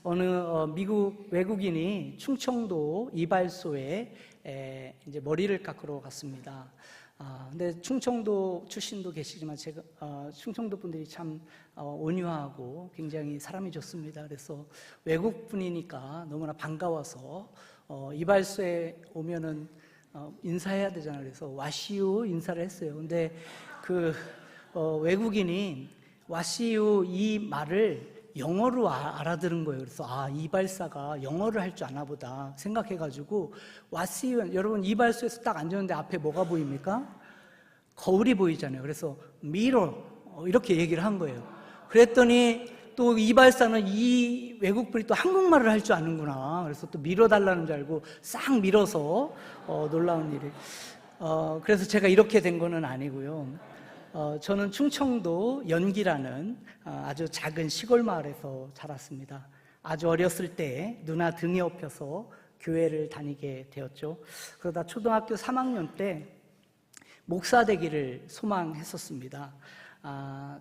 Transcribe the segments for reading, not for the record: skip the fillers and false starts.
어느 미국 외국인이 충청도 이발소에 이제 머리를 깎으러 갔습니다. 근데 충청도 출신도 계시지만 제가 충청도 분들이 참 온유하고 굉장히 사람이 좋습니다. 그래서 외국 분이니까 너무나 반가워서 이발소에 오면은 인사해야 되잖아요. 그래서 와시유 인사를 했어요. 근데 그 외국인이 와시유 이 말을 영어로 알아들은 거예요. 그래서 이발사가 영어를 할 줄 아나 보다 생각해가지고 와시유, 여러분 이발소에서 딱 앉았는데 앞에 뭐가 보입니까? 거울이 보이잖아요. 그래서 미러 이렇게 얘기를 한 거예요. 그랬더니 또 이발사는 이 외국분이 또 한국말을 할 줄 아는구나. 그래서 또 밀어달라는 줄 알고 싹 밀어서 놀라운 일이. 그래서 제가 이렇게 된 거는 아니고요. 저는 충청도 연기라는 아주 작은 시골 마을에서 자랐습니다. 아주 어렸을 때 누나 등에 업혀서 교회를 다니게 되었죠. 그러다 초등학교 3학년 때 목사 되기를 소망했었습니다.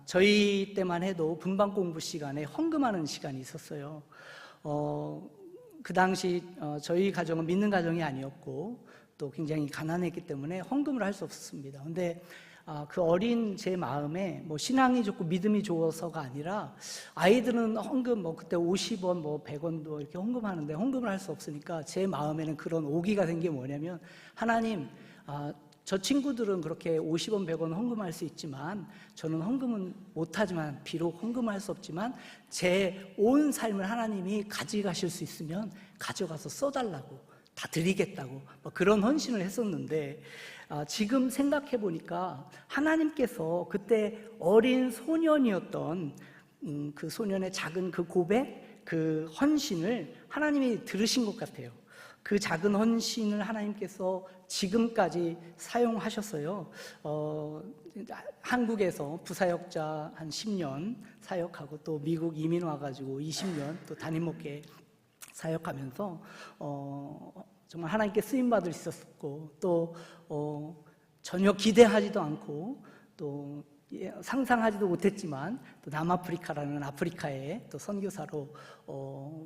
저희 때만 해도 분방 공부 시간에 헌금하는 시간이 있었어요. 그 당시 저희 가정은 믿는 가정이 아니었고 또 굉장히 가난했기 때문에 헌금을 할 수 없었습니다. 근데 그 어린 제 마음에 뭐 신앙이 좋고 믿음이 좋아서가 아니라 아이들은 헌금 그때 50원 100원도 이렇게 헌금하는데 헌금을 할 수 없으니까 제 마음에는 그런 오기가 된 게 뭐냐면 하나님, 저 친구들은 그렇게 50원 100원 헌금할 수 있지만 저는 헌금은 못하지만 비록 헌금을 할 수 없지만 제 온 삶을 하나님이 가져가실 수 있으면 가져가서 써달라고 다 드리겠다고 그런 헌신을 했었는데 지금 생각해 보니까 하나님께서 그때 어린 소년이었던 그 소년의 작은 그 고백, 그 헌신을 하나님이 들으신 것 같아요. 그 작은 헌신을 하나님께서 지금까지 사용하셨어요. 한국에서 부사역자 한 10년 사역하고 또 미국 이민 와가지고 20년 또 담임 목회 사역하면서 정말 하나님께 쓰임받을 수 있었고 또 전혀 기대하지도 않고 또 상상하지도 못했지만 또 남아프리카라는 아프리카에 또 선교사로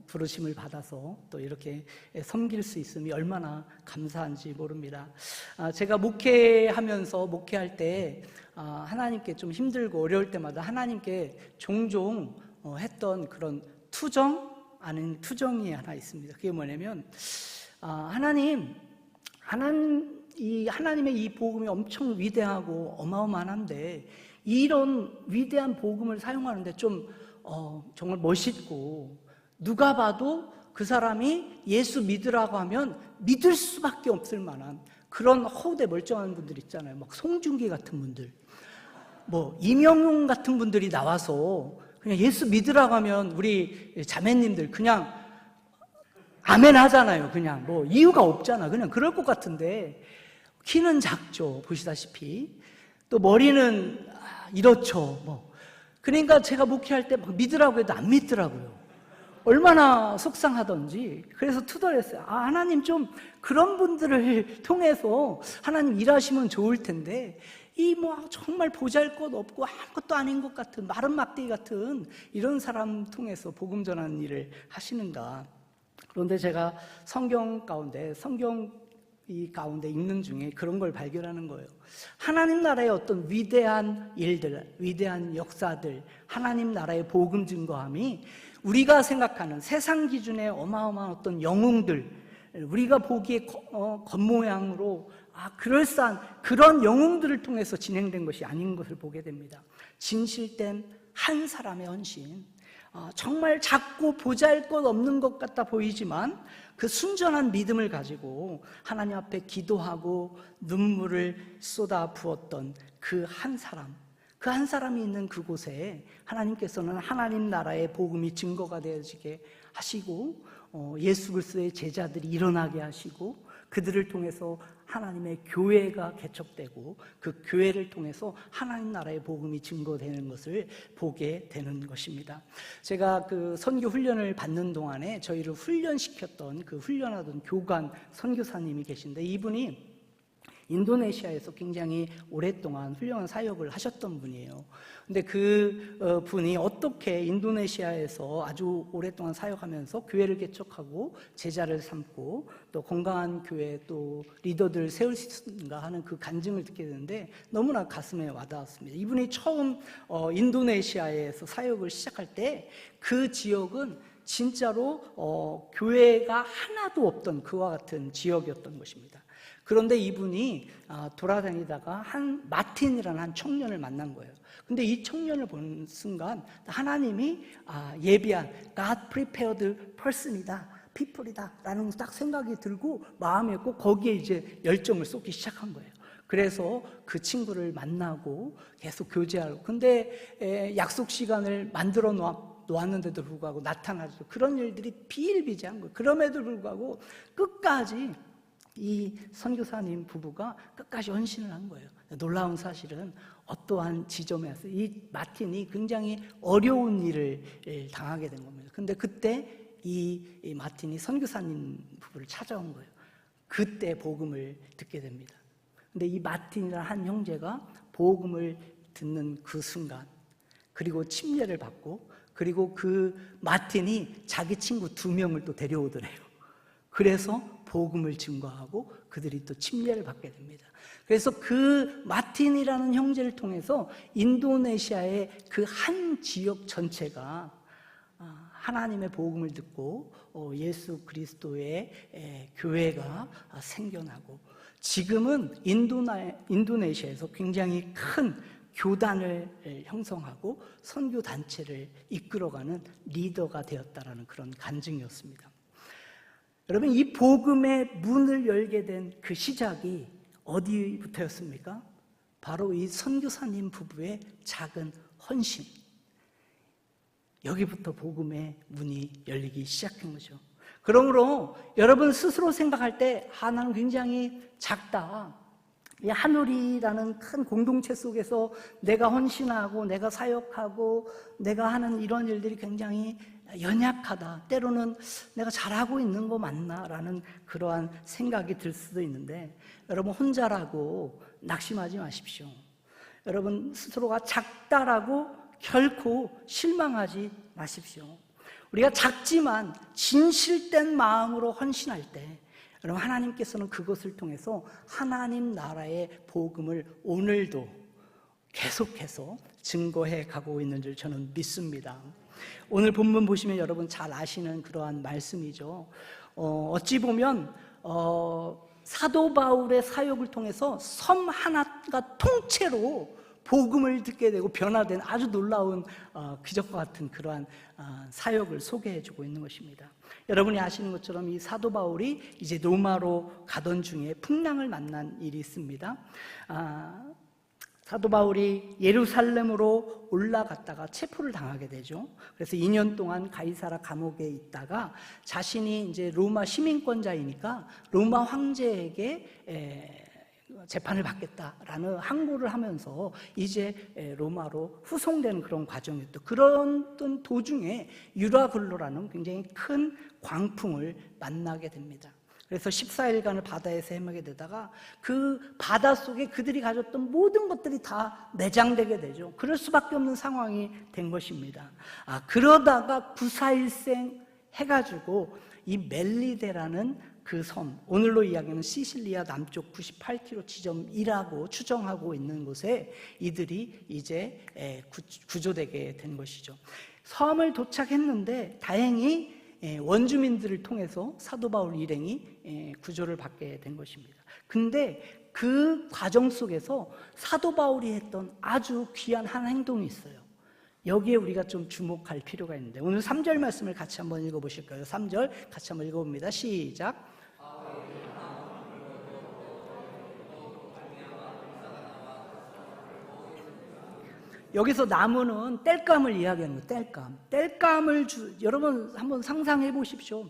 부르심을 받아서 또 이렇게 섬길 수 있음이 얼마나 감사한지 모릅니다. 제가 목회할 때 하나님께 좀 힘들고 어려울 때마다 하나님께 종종 했던 그런 투정 아닌 투정이 하나 있습니다. 그게 뭐냐면 하나님의 이 복음이 엄청 위대하고 어마어마한데 이런 위대한 복음을 사용하는데 좀 정말 멋있고 누가 봐도 그 사람이 예수 믿으라고 하면 믿을 수밖에 없을 만한 그런 허우대 멀쩡한 분들 있잖아요. 막 송중기 같은 분들, 이명용 같은 분들이 나와서 그냥 예수 믿으라고 하면 우리 자매님들 그냥 아멘 하잖아요. 그냥 이유가 없잖아. 그냥 그럴 것 같은데 키는 작죠. 보시다시피. 또 머리는 이렇죠. 그러니까 제가 목회할 때 믿으라고 해도 안 믿더라고요. 얼마나 속상하던지. 그래서 투덜했어요. 하나님 좀 그런 분들을 통해서 하나님 일하시면 좋을 텐데 정말 보잘것없고 아무것도 아닌 것 같은 마른 막대기 같은 이런 사람 통해서 복음 전하는 일을 하시는가. 그런데 제가 성경 가운데 읽는 중에 그런 걸 발견하는 거예요. 하나님 나라의 어떤 위대한 일들, 위대한 역사들, 하나님 나라의 복음 증거함이 우리가 생각하는 세상 기준의 어마어마한 어떤 영웅들, 우리가 보기에 겉모양으로 그럴싸한 그런 영웅들을 통해서 진행된 것이 아닌 것을 보게 됩니다. 진실된 한 사람의 헌신, 정말 작고 보잘것없는 것 같아 보이지만 그 순전한 믿음을 가지고 하나님 앞에 기도하고 눈물을 쏟아 부었던 그 한 사람이 있는 그곳에 하나님께서는 하나님 나라의 복음이 증거가 되어지게 하시고 예수 그리스도의 제자들이 일어나게 하시고 그들을 통해서 하나님의 교회가 개척되고 그 교회를 통해서 하나님 나라의 복음이 증거되는 것을 보게 되는 것입니다. 제가 그 선교 훈련을 받는 동안에 저희를 훈련시켰던 그 훈련하던 교관 선교사님이 계신데 이분이 인도네시아에서 굉장히 오랫동안 훌륭한 사역을 하셨던 분이에요. 근데 그 분이 어떻게 인도네시아에서 아주 오랫동안 사역하면서 교회를 개척하고 제자를 삼고 또 건강한 교회 또 리더들 세울 수 있는가 하는 그 간증을 듣게 되는데 너무나 가슴에 와닿았습니다. 이분이 처음 인도네시아에서 사역을 시작할 때 그 지역은 진짜로 교회가 하나도 없던 그와 같은 지역이었던 것입니다. 그런데 이분이 돌아다니다가 마틴이라는 한 청년을 만난 거예요. 근데 이 청년을 본 순간 하나님이 예비한 God prepared person이다, people이다 라는 딱 생각이 들고 마음에 꼭 거기에 이제 열정을 쏟기 시작한 거예요. 그래서 그 친구를 만나고 계속 교제하고, 근데 약속 시간을 만들어 놓았는데도 불구하고 나타나죠. 그런 일들이 비일비재한 거예요. 그럼에도 불구하고 끝까지 이 선교사님 부부가 끝까지 헌신을 한 거예요. 놀라운 사실은 어떠한 지점에서 이 마틴이 굉장히 어려운 일을 당하게 된 겁니다. 근데 그때 이 마틴이 선교사님 부부를 찾아온 거예요. 그때 복음을 듣게 됩니다. 근데 이 마틴이라는 한 형제가 복음을 듣는 그 순간, 그리고 침례를 받고, 그리고 그 마틴이 자기 친구 2명을 또 데려오더래요. 그래서 복음을 증거하고 그들이 또 침례를 받게 됩니다. 그래서 그 마틴이라는 형제를 통해서 인도네시아의 그 한 지역 전체가 하나님의 복음을 듣고 예수 그리스도의 교회가 생겨나고, 지금은 인도네시아에서 굉장히 큰 교단을 형성하고 선교단체를 이끌어가는 리더가 되었다라는 그런 간증이었습니다. 여러분, 이 복음의 문을 열게 된 그 시작이 어디부터였습니까? 바로 이 선교사님 부부의 작은 헌신, 여기부터 복음의 문이 열리기 시작한 거죠. 그러므로 여러분 스스로 생각할 때 나는 굉장히 작다, 이 하늘이라는 큰 공동체 속에서 내가 헌신하고 내가 사역하고 내가 하는 이런 일들이 굉장히 연약하다, 때로는 내가 잘하고 있는 거 맞나 라는 그러한 생각이 들 수도 있는데, 여러분 혼자라고 낙심하지 마십시오. 여러분 스스로가 작다라고 결코 실망하지 마십시오. 우리가 작지만 진실된 마음으로 헌신할 때 여러분 하나님께서는 그것을 통해서 하나님 나라의 복음을 오늘도 계속해서 증거해 가고 있는 줄 저는 믿습니다. 오늘 본문 보시면 여러분 잘 아시는 그러한 말씀이죠. 어찌 보면 사도 바울의 사역을 통해서 섬 하나가 통째로 복음을 듣게 되고 변화된 아주 놀라운 기적과 같은 그러한 사역을 소개해주고 있는 것입니다. 여러분이 아시는 것처럼 이 사도 바울이 이제 로마로 가던 중에 풍랑을 만난 일이 있습니다. 사도 바울이 예루살렘으로 올라갔다가 체포를 당하게 되죠. 그래서 2년 동안 가이사라 감옥에 있다가 자신이 이제 로마 시민권자이니까 로마 황제에게 재판을 받겠다라는 항고를 하면서 이제 로마로 후송되는 그런 과정이었죠. 그런 도중에 유라굴로라는 굉장히 큰 광풍을 만나게 됩니다. 그래서 14일간을 바다에서 헤매게 되다가 그 바다 속에 그들이 가졌던 모든 것들이 다 내장되게 되죠. 그럴 수밖에 없는 상황이 된 것입니다. 그러다가 구사일생 해가지고 이 멜리데라는 그 섬, 오늘로 이야기하는 시실리아 남쪽 98km 지점이라고 추정하고 있는 곳에 이들이 이제 구조되게 된 것이죠. 섬을 도착했는데 다행히 원주민들을 통해서 사도 바울 일행이 구조를 받게 된 것입니다. 근데 그 과정 속에서 사도 바울이 했던 아주 귀한 한 행동이 있어요. 여기에 우리가 좀 주목할 필요가 있는데, 오늘 3절 말씀을 같이 한번 읽어보실까요? 3절 같이 한번 읽어봅니다. 시작. 여기서 나무는 땔감을 이야기하는 거예요. 땔감을 여러분 한번 상상해 보십시오.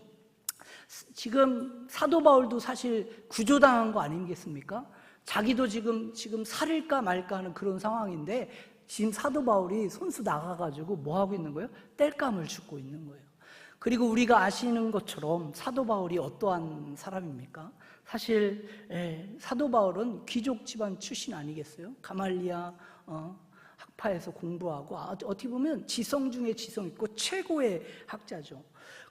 지금 사도 바울도 사실 구조당한 거 아니겠습니까? 자기도 지금 살일까 말까 하는 그런 상황인데, 지금 사도 바울이 손수 나가가지고 뭐 하고 있는 거예요? 땔감을 줍고 있는 거예요. 그리고 우리가 아시는 것처럼 사도 바울이 어떠한 사람입니까? 사실 사도 바울은 귀족 집안 출신 아니겠어요? 가말리아 학파에서 공부하고 어떻게 보면 지성 중에 지성 있고 최고의 학자죠.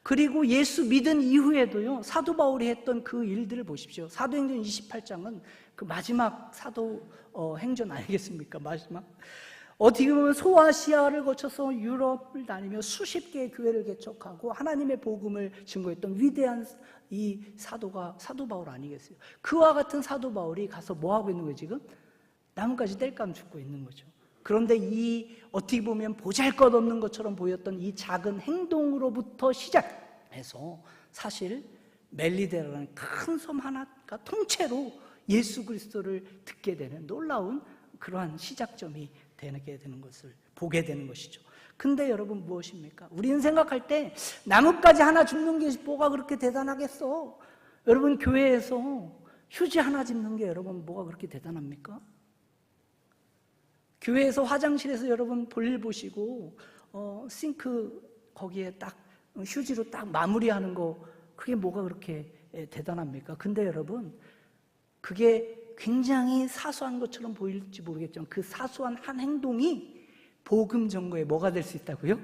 그리고 예수 믿은 이후에도요, 사도 바울이 했던 그 일들을 보십시오. 사도행전 28장은 그 마지막 사도 행전 아니겠습니까? 마지막. 어떻게 보면 소아시아를 거쳐서 유럽을 다니며 수십 개의 교회를 개척하고 하나님의 복음을 증거했던 위대한 이 사도가 사도 바울 아니겠어요? 그와 같은 사도 바울이 가서 뭐 하고 있는 거예요, 지금? 나뭇가지 땔감 줍고 있는 거죠. 그런데 이 어떻게 보면 보잘것없는 것처럼 보였던 이 작은 행동으로부터 시작해서 사실 멜리데라는 큰 섬 하나가 통째로 예수 그리스도를 듣게 되는 놀라운 그러한 시작점이 되게 되는 것을 보게 되는 것이죠. 근데 여러분 무엇입니까? 우리는 생각할 때 나뭇가지 하나 줍는 게 뭐가 그렇게 대단하겠어? 여러분 교회에서 휴지 하나 줍는 게 여러분 뭐가 그렇게 대단합니까? 교회에서 화장실에서 여러분 볼일 보시고 싱크 거기에 딱 휴지로 딱 마무리하는 거 그게 뭐가 그렇게 대단합니까? 근데 여러분 그게 굉장히 사소한 것처럼 보일지 모르겠지만 그 사소한 한 행동이 복음 전거에 뭐가 될 수 있다고요?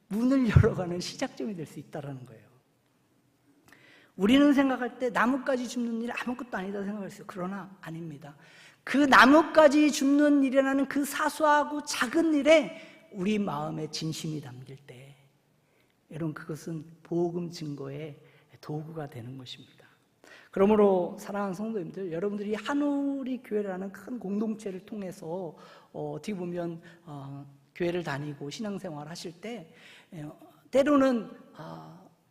문을 열어가는 시작점이 될 수 있다는 거예요. 우리는 생각할 때 나뭇가지 줍는 일 아무것도 아니다 생각했어요. 그러나 아닙니다. 그 나뭇가지 줍는 일이라는 그 사소하고 작은 일에 우리 마음에 진심이 담길 때 여러분 그것은 복음 증거의 도구가 되는 것입니다. 그러므로 사랑하는 성도님들, 여러분들이 한우리 교회라는 큰 공동체를 통해서 어떻게 보면 교회를 다니고 신앙생활 하실 때 때로는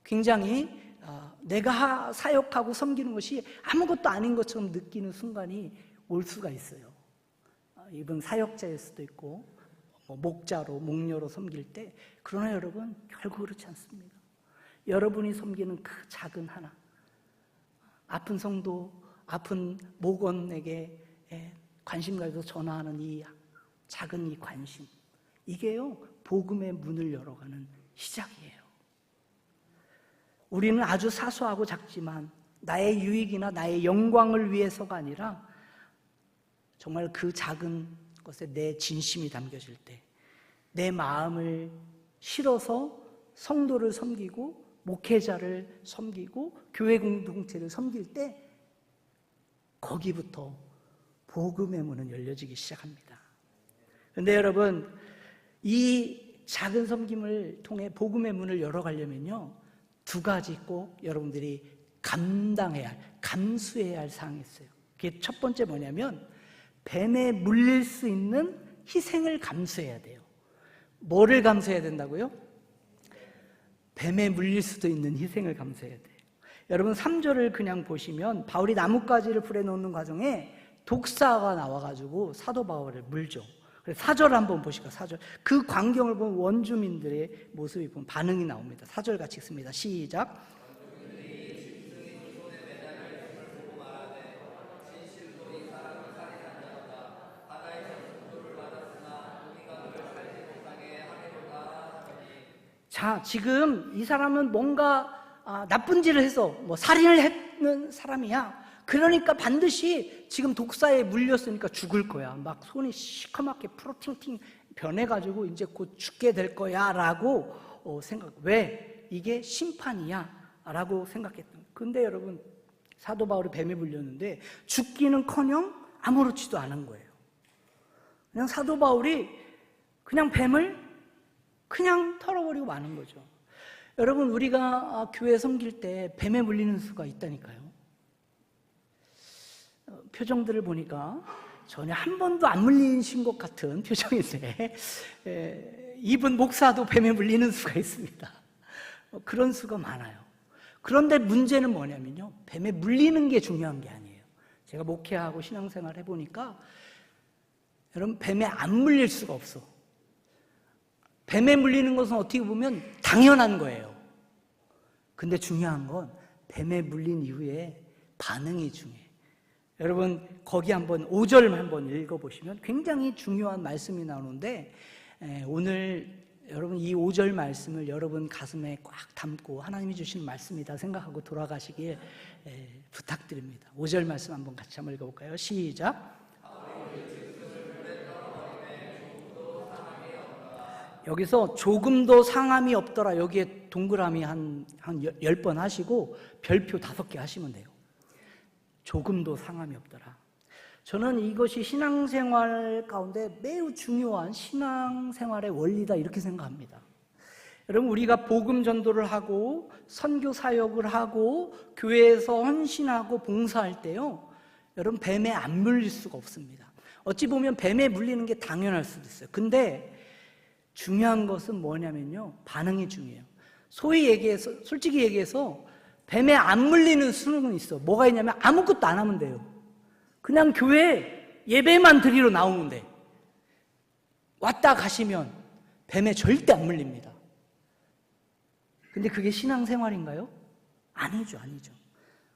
굉장히 내가 사역하고 섬기는 것이 아무것도 아닌 것처럼 느끼는 순간이 올 수가 있어요. 이분 사역자일 수도 있고 목자로 목녀로 섬길 때, 그러나 여러분 결국 그렇지 않습니다. 여러분이 섬기는 그 작은 하나, 아픈 성도, 아픈 목원에게 관심 가져서 전화하는 이 작은 이 관심, 이게요 복음의 문을 열어가는 시작이에요. 우리는 아주 사소하고 작지만 나의 유익이나 나의 영광을 위해서가 아니라 정말 그 작은 것에 내 진심이 담겨질 때, 내 마음을 실어서 성도를 섬기고 목회자를 섬기고 교회 공동체를 섬길 때 거기부터 복음의 문은 열려지기 시작합니다. 그런데 여러분 이 작은 섬김을 통해 복음의 문을 열어가려면요 두 가지 꼭 여러분들이 감당해야 할, 감수해야 할 사항이 있어요. 그게 첫 번째 뭐냐면 뱀에 물릴 수 있는 희생을 감수해야 돼요. 뭐를 감수해야 된다고요? 뱀에 물릴 수도 있는 희생을 감수해야 돼요. 여러분 3절을 그냥 보시면 바울이 나뭇가지를 불에 넣는 과정에 독사가 나와가지고 사도 바울을 물죠. 그래서 4절을 한번 보실까요? 4절. 그 광경을 본 원주민들의 모습이 보면 반응이 나옵니다. 4절 같이 읽습니다. 시작. 자, 지금 이 사람은 뭔가 나쁜 짓을 해서 살인을 했는 사람이야. 그러니까 반드시 지금 독사에 물렸으니까 죽을 거야. 막 손이 시커멓게 프로팅팅 변해가지고 이제 곧 죽게 될 거야 라고 생각. 왜? 이게 심판이야 라고 생각했던. 근데 여러분 사도 바울이 뱀에 물렸는데 죽기는커녕 아무렇지도 않은 거예요. 그냥 사도 바울이 그냥 뱀을 그냥 털어버리고 마는 거죠. 여러분 우리가 교회 섬길 때 뱀에 물리는 수가 있다니까요. 표정들을 보니까 전혀 한 번도 안 물리신 것 같은 표정인데 이분 목사도 뱀에 물리는 수가 있습니다. 그런 수가 많아요. 그런데 문제는 뭐냐면요 뱀에 물리는 게 중요한 게 아니에요. 제가 목회하고 신앙생활 해보니까 여러분 뱀에 안 물릴 수가 없어. 뱀에 물리는 것은 어떻게 보면 당연한 거예요. 근데 중요한 건 뱀에 물린 이후에 반응이 중요해요. 여러분 거기 한번 5절 한번 읽어보시면 굉장히 중요한 말씀이 나오는데 오늘 여러분 이 5절 말씀을 여러분 가슴에 꽉 담고 하나님이 주신 말씀이다 생각하고 돌아가시길 부탁드립니다. 5절 말씀 한번 같이 한번 읽어볼까요? 시작. 여기서 조금도 상함이 없더라, 여기에 동그라미 한 10번 하시고 별표 5개 하시면 돼요. 조금도 상함이 없더라. 저는 이것이 신앙생활 가운데 매우 중요한 신앙생활의 원리다 이렇게 생각합니다. 여러분 우리가 복음 전도를 하고 선교 사역을 하고 교회에서 헌신하고 봉사할 때요, 여러분 뱀에 안 물릴 수가 없습니다. 어찌 보면 뱀에 물리는 게 당연할 수도 있어요. 근데 중요한 것은 뭐냐면요, 반응이 중요해요. 솔직히 얘기해서 뱀에 안 물리는 수능은 있어. 뭐가 있냐면 아무것도 안 하면 돼요. 그냥 교회 예배만 드리러 나오면 돼. 왔다 가시면 뱀에 절대 안 물립니다. 근데 그게 신앙생활인가요? 아니죠.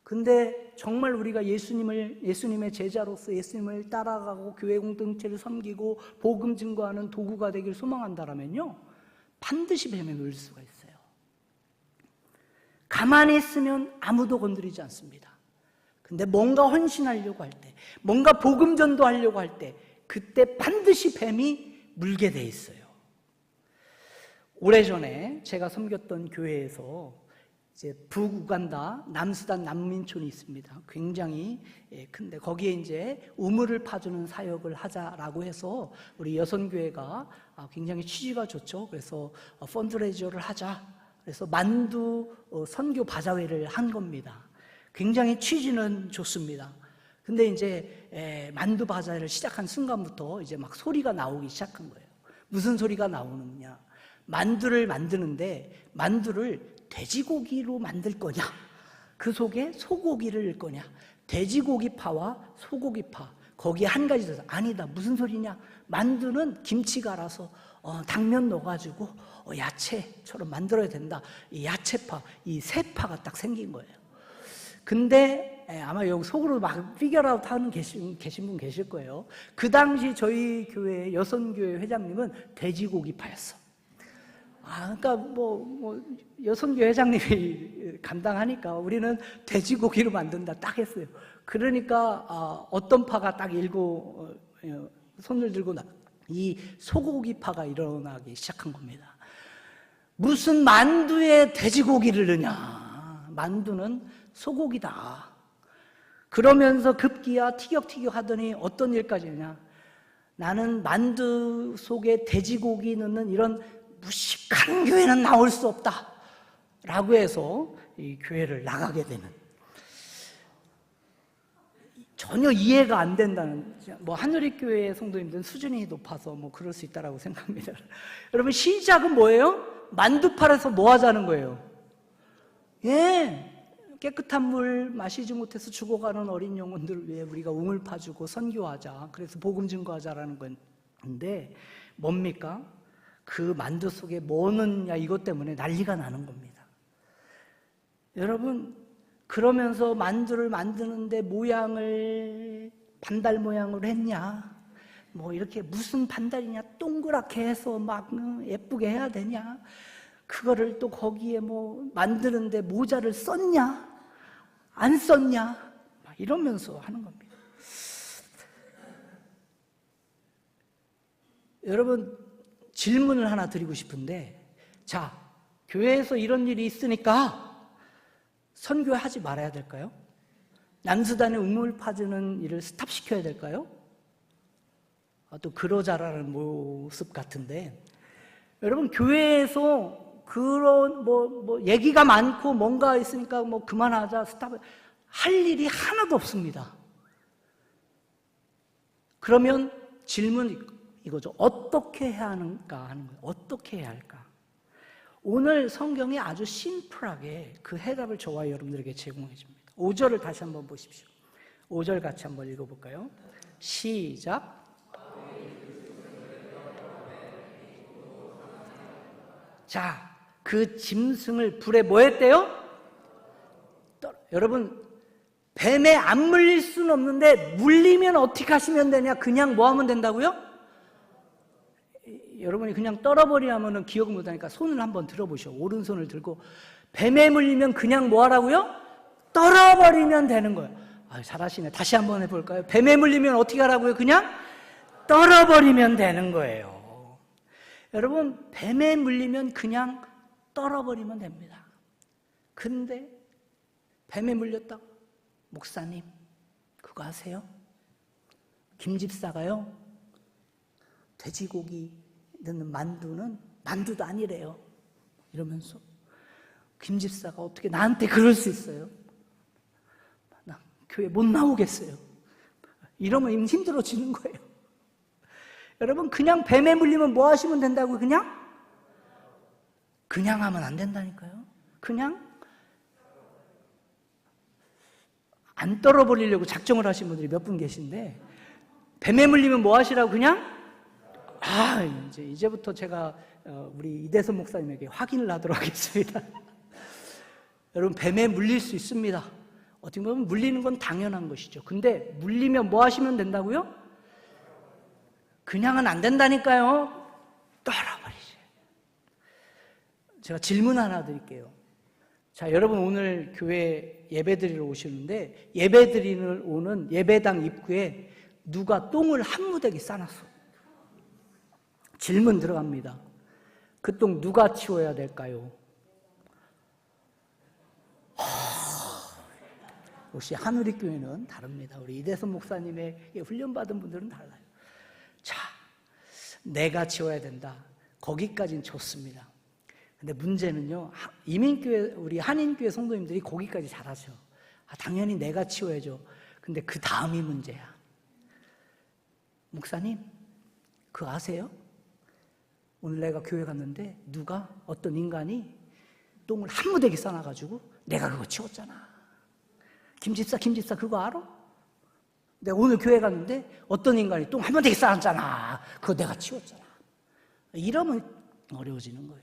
근데 정말 우리가 예수님의 제자로서 예수님을 따라가고 교회 공동체를 섬기고 복음 증거하는 도구가 되길 소망한다면요, 반드시 뱀에 물릴 수가 있어요. 가만히 있으면 아무도 건드리지 않습니다. 근데 뭔가 헌신하려고 할 때, 뭔가 복음 전도하려고 할 때, 그때 반드시 뱀이 물게 돼 있어요. 오래전에 제가 섬겼던 교회에서 이제 북우간다 남수단 난민촌이 있습니다. 굉장히 큰데 거기에 이제 우물을 파주는 사역을 하자라고 해서 우리 여선교회가 굉장히 취지가 좋죠. 그래서 펀드레이저를 하자. 그래서 만두 선교 바자회를 한 겁니다. 굉장히 취지는 좋습니다. 근데 이제 만두 바자회를 시작한 순간부터 이제 막 소리가 나오기 시작한 거예요. 무슨 소리가 나오느냐? 만두를 만드는데 만두를 돼지고기로 만들 거냐? 그 속에 소고기를 넣을 거냐? 돼지고기파와 소고기파, 거기에 한 가지 더 아니다. 무슨 소리냐? 만두는 김치 갈아서 당면 넣어가지고 야채처럼 만들어야 된다. 이 야채파, 이 세 파가 딱 생긴 거예요. 근데 아마 여기 속으로 막 피겨라웃 하는 계신 분 계실 거예요. 그 당시 저희 교회 여선교회 회장님은 돼지고기파였어. 그러니까 여선교 회장님이 감당하니까 우리는 돼지고기로 만든다 딱 했어요. 그러니까 어떤 파가 딱 일고 손을 들고 이 소고기파가 일어나기 시작한 겁니다. 무슨 만두에 돼지고기를 넣냐? 만두는 소고기다. 그러면서 급기야 티격태격 하더니 어떤 일까지 했냐? 나는 만두 속에 돼지고기 넣는 이런 무식한 교회는 나올 수 없다 라고 해서 이 교회를 나가게 되는, 전혀 이해가 안 된다는, 하늘의교회 성도님들은 수준이 높아서 그럴 수 있다라고 생각합니다. 여러분 시작은 뭐예요? 만두 팔아서 뭐 하자는 거예요? 깨끗한 물 마시지 못해서 죽어가는 어린 영혼들을 위해 우리가 우물 파주고 선교하자, 그래서 복음 증거하자라는 건데 뭡니까? 그 만두 속에 뭐 넣느냐 이것 때문에 난리가 나는 겁니다. 여러분 그러면서 만두를 만드는데 모양을 반달 모양으로 했냐? 이렇게 무슨 반달이냐? 동그랗게 해서 막 예쁘게 해야 되냐? 그거를 또 거기에 만드는데 모자를 썼냐? 안 썼냐? 막 이러면서 하는 겁니다. 여러분 질문을 하나 드리고 싶은데, 자, 교회에서 이런 일이 있으니까 선교하지 말아야 될까요? 남수단에 우물 파주는 일을 스탑시켜야 될까요? 또 그러자라는 모습 같은데, 여러분 교회에서 그런 얘기가 많고 뭔가 있으니까 그만하자, 스탑, 할 일이 하나도 없습니다. 그러면 질문 이거죠. 어떻게 해야 하는가 하는 거예요. 어떻게 해야 할까? 오늘 성경이 아주 심플하게 그 해답을 저와 여러분들에게 제공해 줍니다. 5절을 다시 한번 보십시오. 5절 같이 한번 읽어볼까요? 시작. 자, 그 짐승을 불에 뭐 했대요? 여러분 뱀에 안 물릴 수는 없는데 물리면 어떻게 하시면 되냐? 그냥 뭐 하면 된다고요? 여러분이 그냥 떨어버리면은 기억을 못하니까 손을 한번 들어보셔. 오른손을 들고 뱀에 물리면 그냥 뭐 하라고요? 떨어버리면 되는 거예요. 잘하시네. 다시 한번 해볼까요? 뱀에 물리면 어떻게 하라고요? 그냥 떨어버리면 되는 거예요. 여러분, 뱀에 물리면 그냥 떨어버리면 됩니다. 근데 뱀에 물렸다고? 목사님, 그거 아세요? 김 집사가요, 돼지고기 넣는 만두도 아니래요. 이러면서 김 집사가 어떻게 나한테 그럴 수 있어요? 나 교회 못 나오겠어요. 이러면 힘들어지는 거예요. 여러분, 그냥 뱀에 물리면 뭐 하시면 된다고요? 그냥 하면 안 된다니까요. 그냥 안 떨어버리려고 작정을 하신 분들이 몇 분 계신데, 뱀에 물리면 뭐 하시라고? 그냥 이제부터 제가 우리 이대선 목사님에게 확인을 하도록 하겠습니다. 여러분, 뱀에 물릴 수 있습니다. 어떻게 보면 물리는 건 당연한 것이죠. 근데 물리면 뭐 하시면 된다고요? 그냥은 안 된다니까요. 떨어버리세요. 제가 질문 하나 드릴게요. 자, 여러분 오늘 교회 예배드리러 오시는데, 예배드리러 오는 예배당 입구에 누가 똥을 한 무더기 싸놨어. 질문 들어갑니다. 그 똥 누가 치워야 될까요? 역시 한우리교회는 다릅니다. 우리 이대선 목사님의 훈련받은 분들은 달라요. 자, 내가 치워야 된다. 거기까지는 좋습니다. 근데 문제는요, 이민교회, 우리 한인교회 성도님들이 거기까지 잘하죠. 당연히 내가 치워야죠. 근데 그 다음이 문제야. 목사님, 그거 아세요? 오늘 내가 교회 갔는데 어떤 인간이 똥을 한 무더기 싸놔가지고 내가 그거 치웠잖아. 김집사 그거 알아? 내가 오늘 교회 갔는데 어떤 인간이 똥 한 무더기 싸놨잖아. 그거 내가 치웠잖아. 이러면 어려워지는 거예요.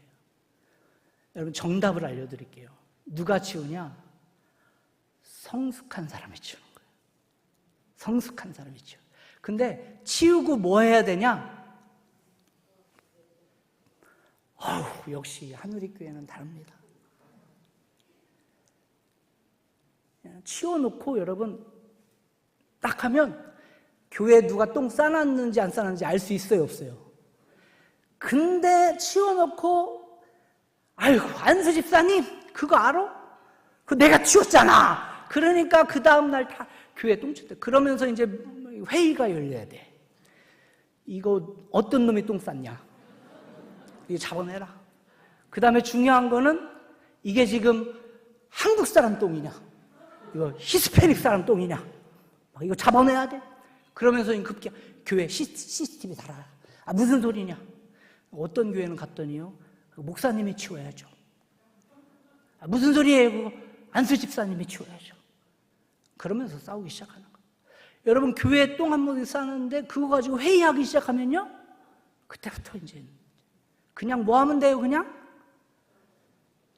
여러분, 정답을 알려드릴게요. 누가 치우냐? 성숙한 사람이 치우는 거예요. 성숙한 사람이 치워. 근데 치우고 뭐 해야 되냐? 역시 한우리교회는 다릅니다. 치워놓고 여러분 딱 하면 교회에 누가 똥 싸놨는지 안 싸놨는지 알 수 있어요, 없어요? 근데 치워놓고 안수 집사님 그거 알아? 그거 내가 치웠잖아. 그러니까 그 다음날 다 교회에 똥 쳤대. 그러면서 이제 회의가 열려야 돼. 이거 어떤 놈이 똥 쌌냐? 이거 잡아내라. 그 다음에 중요한 거는 이게 지금 한국 사람 똥이냐? 이거 히스패닉 사람 똥이냐? 이거 잡아내야 돼. 그러면서 급기야 교회 CCTV 달아라. 무슨 소리냐? 어떤 교회는 갔더니요, 목사님이 치워야죠. 무슨 소리예요? 그거 안수 집사님이 치워야죠. 그러면서 싸우기 시작하는 거예요. 여러분, 교회에 똥 한 무더기 싸는데 그거 가지고 회의하기 시작하면요, 그때부터 이제 그냥 뭐 하면 돼요? 그냥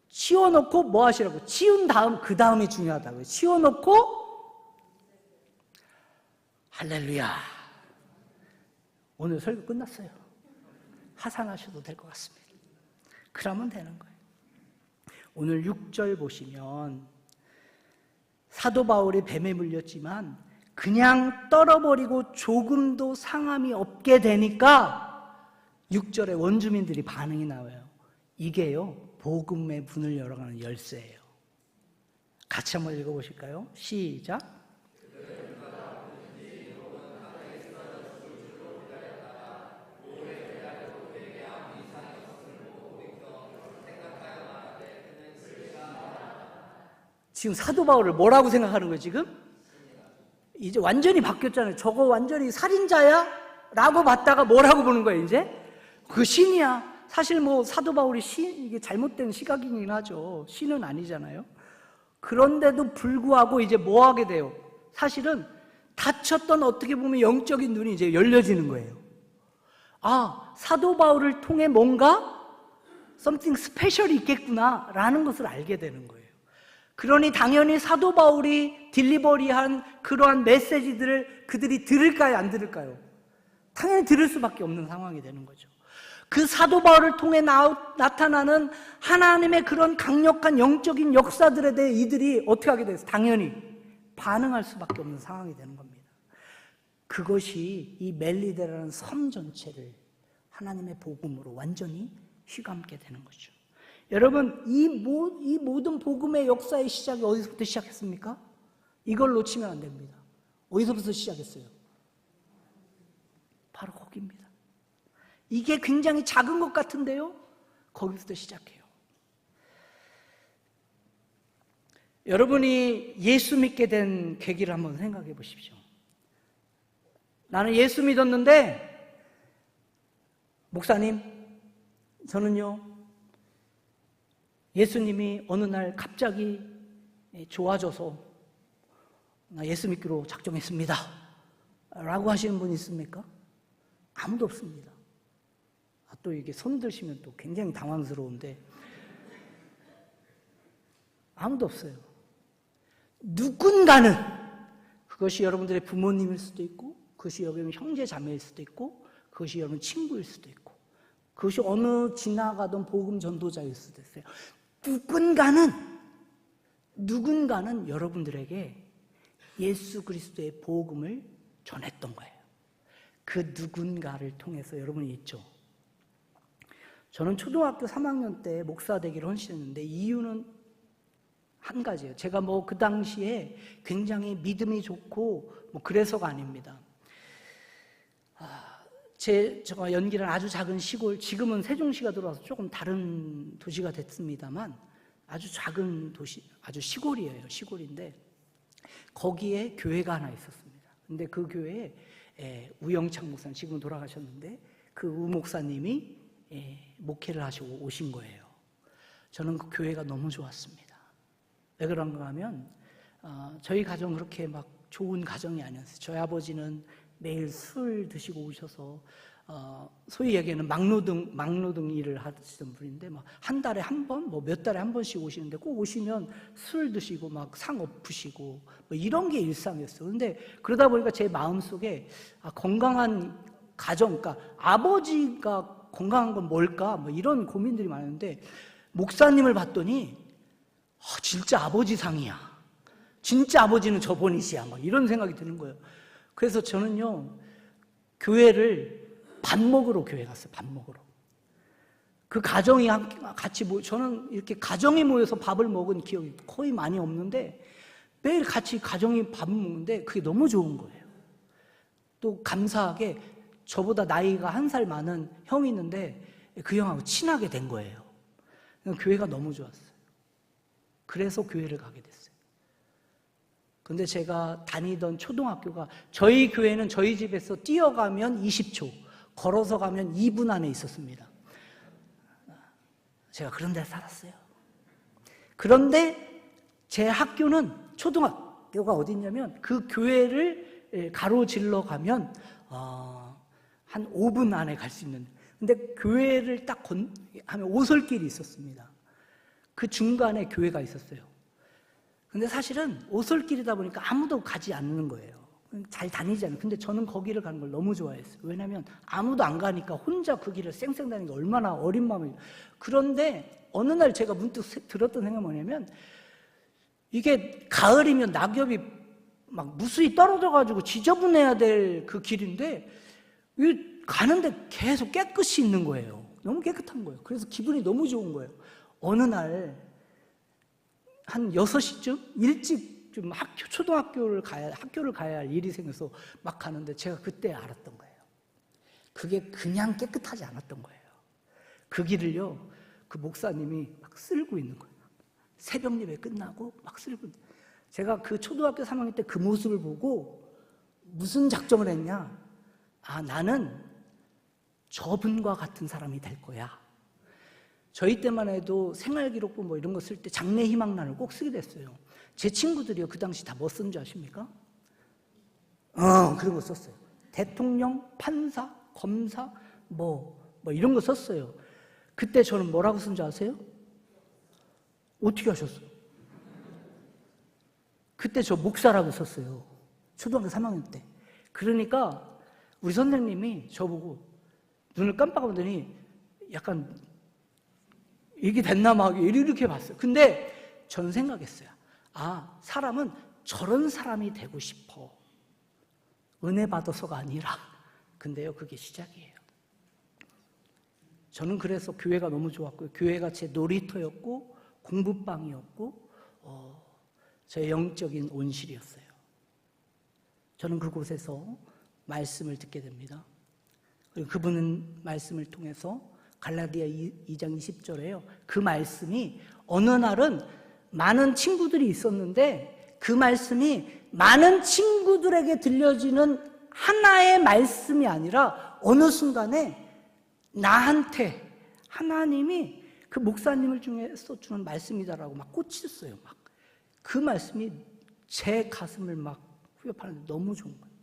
치워놓고 뭐 하시라고? 치운 다음, 그 다음이 중요하다고요. 치워놓고 할렐루야, 오늘 설교 끝났어요. 하산하셔도 될 것 같습니다. 그러면 되는 거예요. 오늘 6절 보시면 사도 바울이 뱀에 물렸지만 그냥 떨어버리고 조금도 상함이 없게 되니까 6절에 원주민들이 반응이 나와요. 이게요, 복음의 문을 열어가는 열쇠예요. 같이 한번 읽어보실까요? 시작. 지금 사도 바울을 뭐라고 생각하는 거예요, 지금? 이제 완전히 바뀌었잖아요. 저거 완전히 살인자야? 라고 봤다가 뭐라고 보는 거예요, 이제? 그 신이야. 사실 뭐 사도 바울이 이게 잘못된 시각이긴 하죠. 신은 아니잖아요. 그런데도 불구하고 이제 뭐 하게 돼요? 사실은 닫혔던 어떻게 보면 영적인 눈이 이제 열려지는 거예요. 사도 바울을 통해 뭔가 something special이 있겠구나 라는 것을 알게 되는 거예요. 그러니 당연히 사도 바울이 딜리버리한 그러한 메시지들을 그들이 들을까요, 안 들을까요? 당연히 들을 수밖에 없는 상황이 되는 거죠. 그 사도 바울을 통해 나타나는 하나님의 그런 강력한 영적인 역사들에 대해 이들이 어떻게 하게 됐어요? 당연히 반응할 수밖에 없는 상황이 되는 겁니다. 그것이 이 멜리데라는 섬 전체를 하나님의 복음으로 완전히 휘감게 되는 거죠. 여러분, 이 모든 복음의 역사의 시작이 어디서부터 시작했습니까? 이걸 놓치면 안 됩니다. 어디서부터 시작했어요? 바로 거기입니다. 이게 굉장히 작은 것 같은데요, 거기서부터 시작해요. 여러분이 예수 믿게 된 계기를 한번 생각해 보십시오. 나는 예수 믿었는데, 목사님, 저는요, 예수님이 어느 날 갑자기 좋아져서 나 예수 믿기로 작정했습니다 라고 하시는 분 있습니까? 아무도 없습니다. 또 이게 손 드시면 또 굉장히 당황스러운데 아무도 없어요. 누군가는, 그것이 여러분들의 부모님일 수도 있고, 그것이 여러분 형제 자매일 수도 있고, 그것이 여러분 친구일 수도 있고, 그것이 어느 지나가던 복음 전도자일 수도 있어요. 누군가는 여러분들에게 예수 그리스도의 복음을 전했던 거예요. 그 누군가를 통해서 여러분이 있죠. 저는 초등학교 3학년 때 목사 되기를 헌신했는데 이유는 한 가지예요. 제가 그 당시에 굉장히 믿음이 좋고 그래서가 아닙니다. 제가 연기는 아주 작은 시골, 지금은 세종시가 들어와서 조금 다른 도시가 됐습니다만 아주 작은 도시, 아주 시골이에요. 시골인데 거기에 교회가 하나 있었습니다. 근데 그 교회에 우영창 목사님, 지금은 돌아가셨는데 그 우 목사님이 목회를 하시고 오신 거예요. 저는 그 교회가 너무 좋았습니다. 왜 그런가 하면 저희 가정 그렇게 막 좋은 가정이 아니었어요. 저희 아버지는 매일 술 드시고 오셔서 소위 얘기하는 막노동 일을 하시던 분인데 막 한 달에 한 번, 몇 달에 한 번씩 오시는데 꼭 오시면 술 드시고 막 상 엎으시고 이런 게 일상이었어요. 그런데 그러다 보니까 제 마음속에 건강한 가정, 그러니까 아버지가 건강한 건 뭘까? 이런 고민들이 많은데 목사님을 봤더니 진짜 아버지 상이야. 진짜 아버지는 저번이시야. 이런 생각이 드는 거예요. 그래서 저는요, 교회를 밥 먹으러 교회 갔어요. 밥 먹으러. 그 가정이 같이 저는 이렇게 가정이 모여서 밥을 먹은 기억이 거의 많이 없는데 매일 같이 가정이 밥을 먹는데 그게 너무 좋은 거예요. 또 감사하게 저보다 나이가 1살 많은 형이 있는데 그 형하고 친하게 된 거예요. 교회가 너무 좋았어요. 그래서 교회를 가게 됐어요. 근데 제가 다니던 초등학교가, 저희 교회는 저희 집에서 뛰어가면 20초, 걸어서 가면 2분 안에 있었습니다. 제가 그런 데 살았어요. 그런데 제 학교는, 초등학교가 어디 있냐면 그 교회를 가로질러 가면 한 5분 안에 갈 수 있는, 근데 교회를 딱 하면 오솔길이 있었습니다. 그 중간에 교회가 있었어요. 근데 사실은 오솔길이다 보니까 아무도 가지 않는 거예요. 잘 다니지 않아요. 근데 저는 거기를 가는 걸 너무 좋아했어요. 왜냐하면 아무도 안 가니까 혼자 그 길을 쌩쌩 다니는 게 얼마나 어린 마음이에요. 그런데 어느 날 제가 문득 들었던 생각이 뭐냐면, 이게 가을이면 낙엽이 막 무수히 떨어져가지고 지저분해야 될 그 길인데 가는데 계속 깨끗이 있는 거예요. 너무 깨끗한 거예요. 그래서 기분이 너무 좋은 거예요. 어느 날 한 6시쯤 일찍 좀 초등학교를 가야 할 일이 생겨서 막 가는데 제가 그때 알았던 거예요. 그게 그냥 깨끗하지 않았던 거예요. 그 길을요, 그 목사님이 막 쓸고 있는 거예요. 새벽 예배 끝나고 막 쓸고 있는 거예요. 제가 그 초등학교 3학년 때 그 모습을 보고 무슨 작정을 했냐? 나는 저분과 같은 사람이 될 거야. 저희 때만 해도 생활기록부 이런 거 쓸 때 장래 희망란을 꼭 쓰게 됐어요. 제 친구들이요, 그 당시 다 뭐 쓴 줄 아십니까? 그런 거 썼어요. 대통령, 판사, 검사, 이런 거 썼어요. 그때 저는 뭐라고 쓴 줄 아세요? 어떻게 하셨어요? 그때 저 목사라고 썼어요. 초등학교 3학년 때. 그러니까 우리 선생님이 저보고 눈을 깜빡하더니 약간 이게 됐나 막 이렇게 봤어요. 근데 저는 생각했어요. 아, 사람은 저런 사람이 되고 싶어. 은혜 받아서가 아니라. 근데요, 그게 시작이에요. 저는 그래서 교회가 너무 좋았고요. 교회가 제 놀이터였고 공부방이었고 제 영적인 온실이었어요. 저는 그곳에서 말씀을 듣게 됩니다. 그리고 그분은 말씀을 통해서 갈라디아 2장 20절에요. 그 말씀이 어느 날은 많은 친구들이 있었는데 그 말씀이 많은 친구들에게 들려지는 하나의 말씀이 아니라 어느 순간에 나한테 하나님이 그 목사님을 중에서 주는 말씀이다라고 막 꽂혔어요. 막 그 말씀이 제 가슴을 막 후벼파는데 너무 좋은 거예요.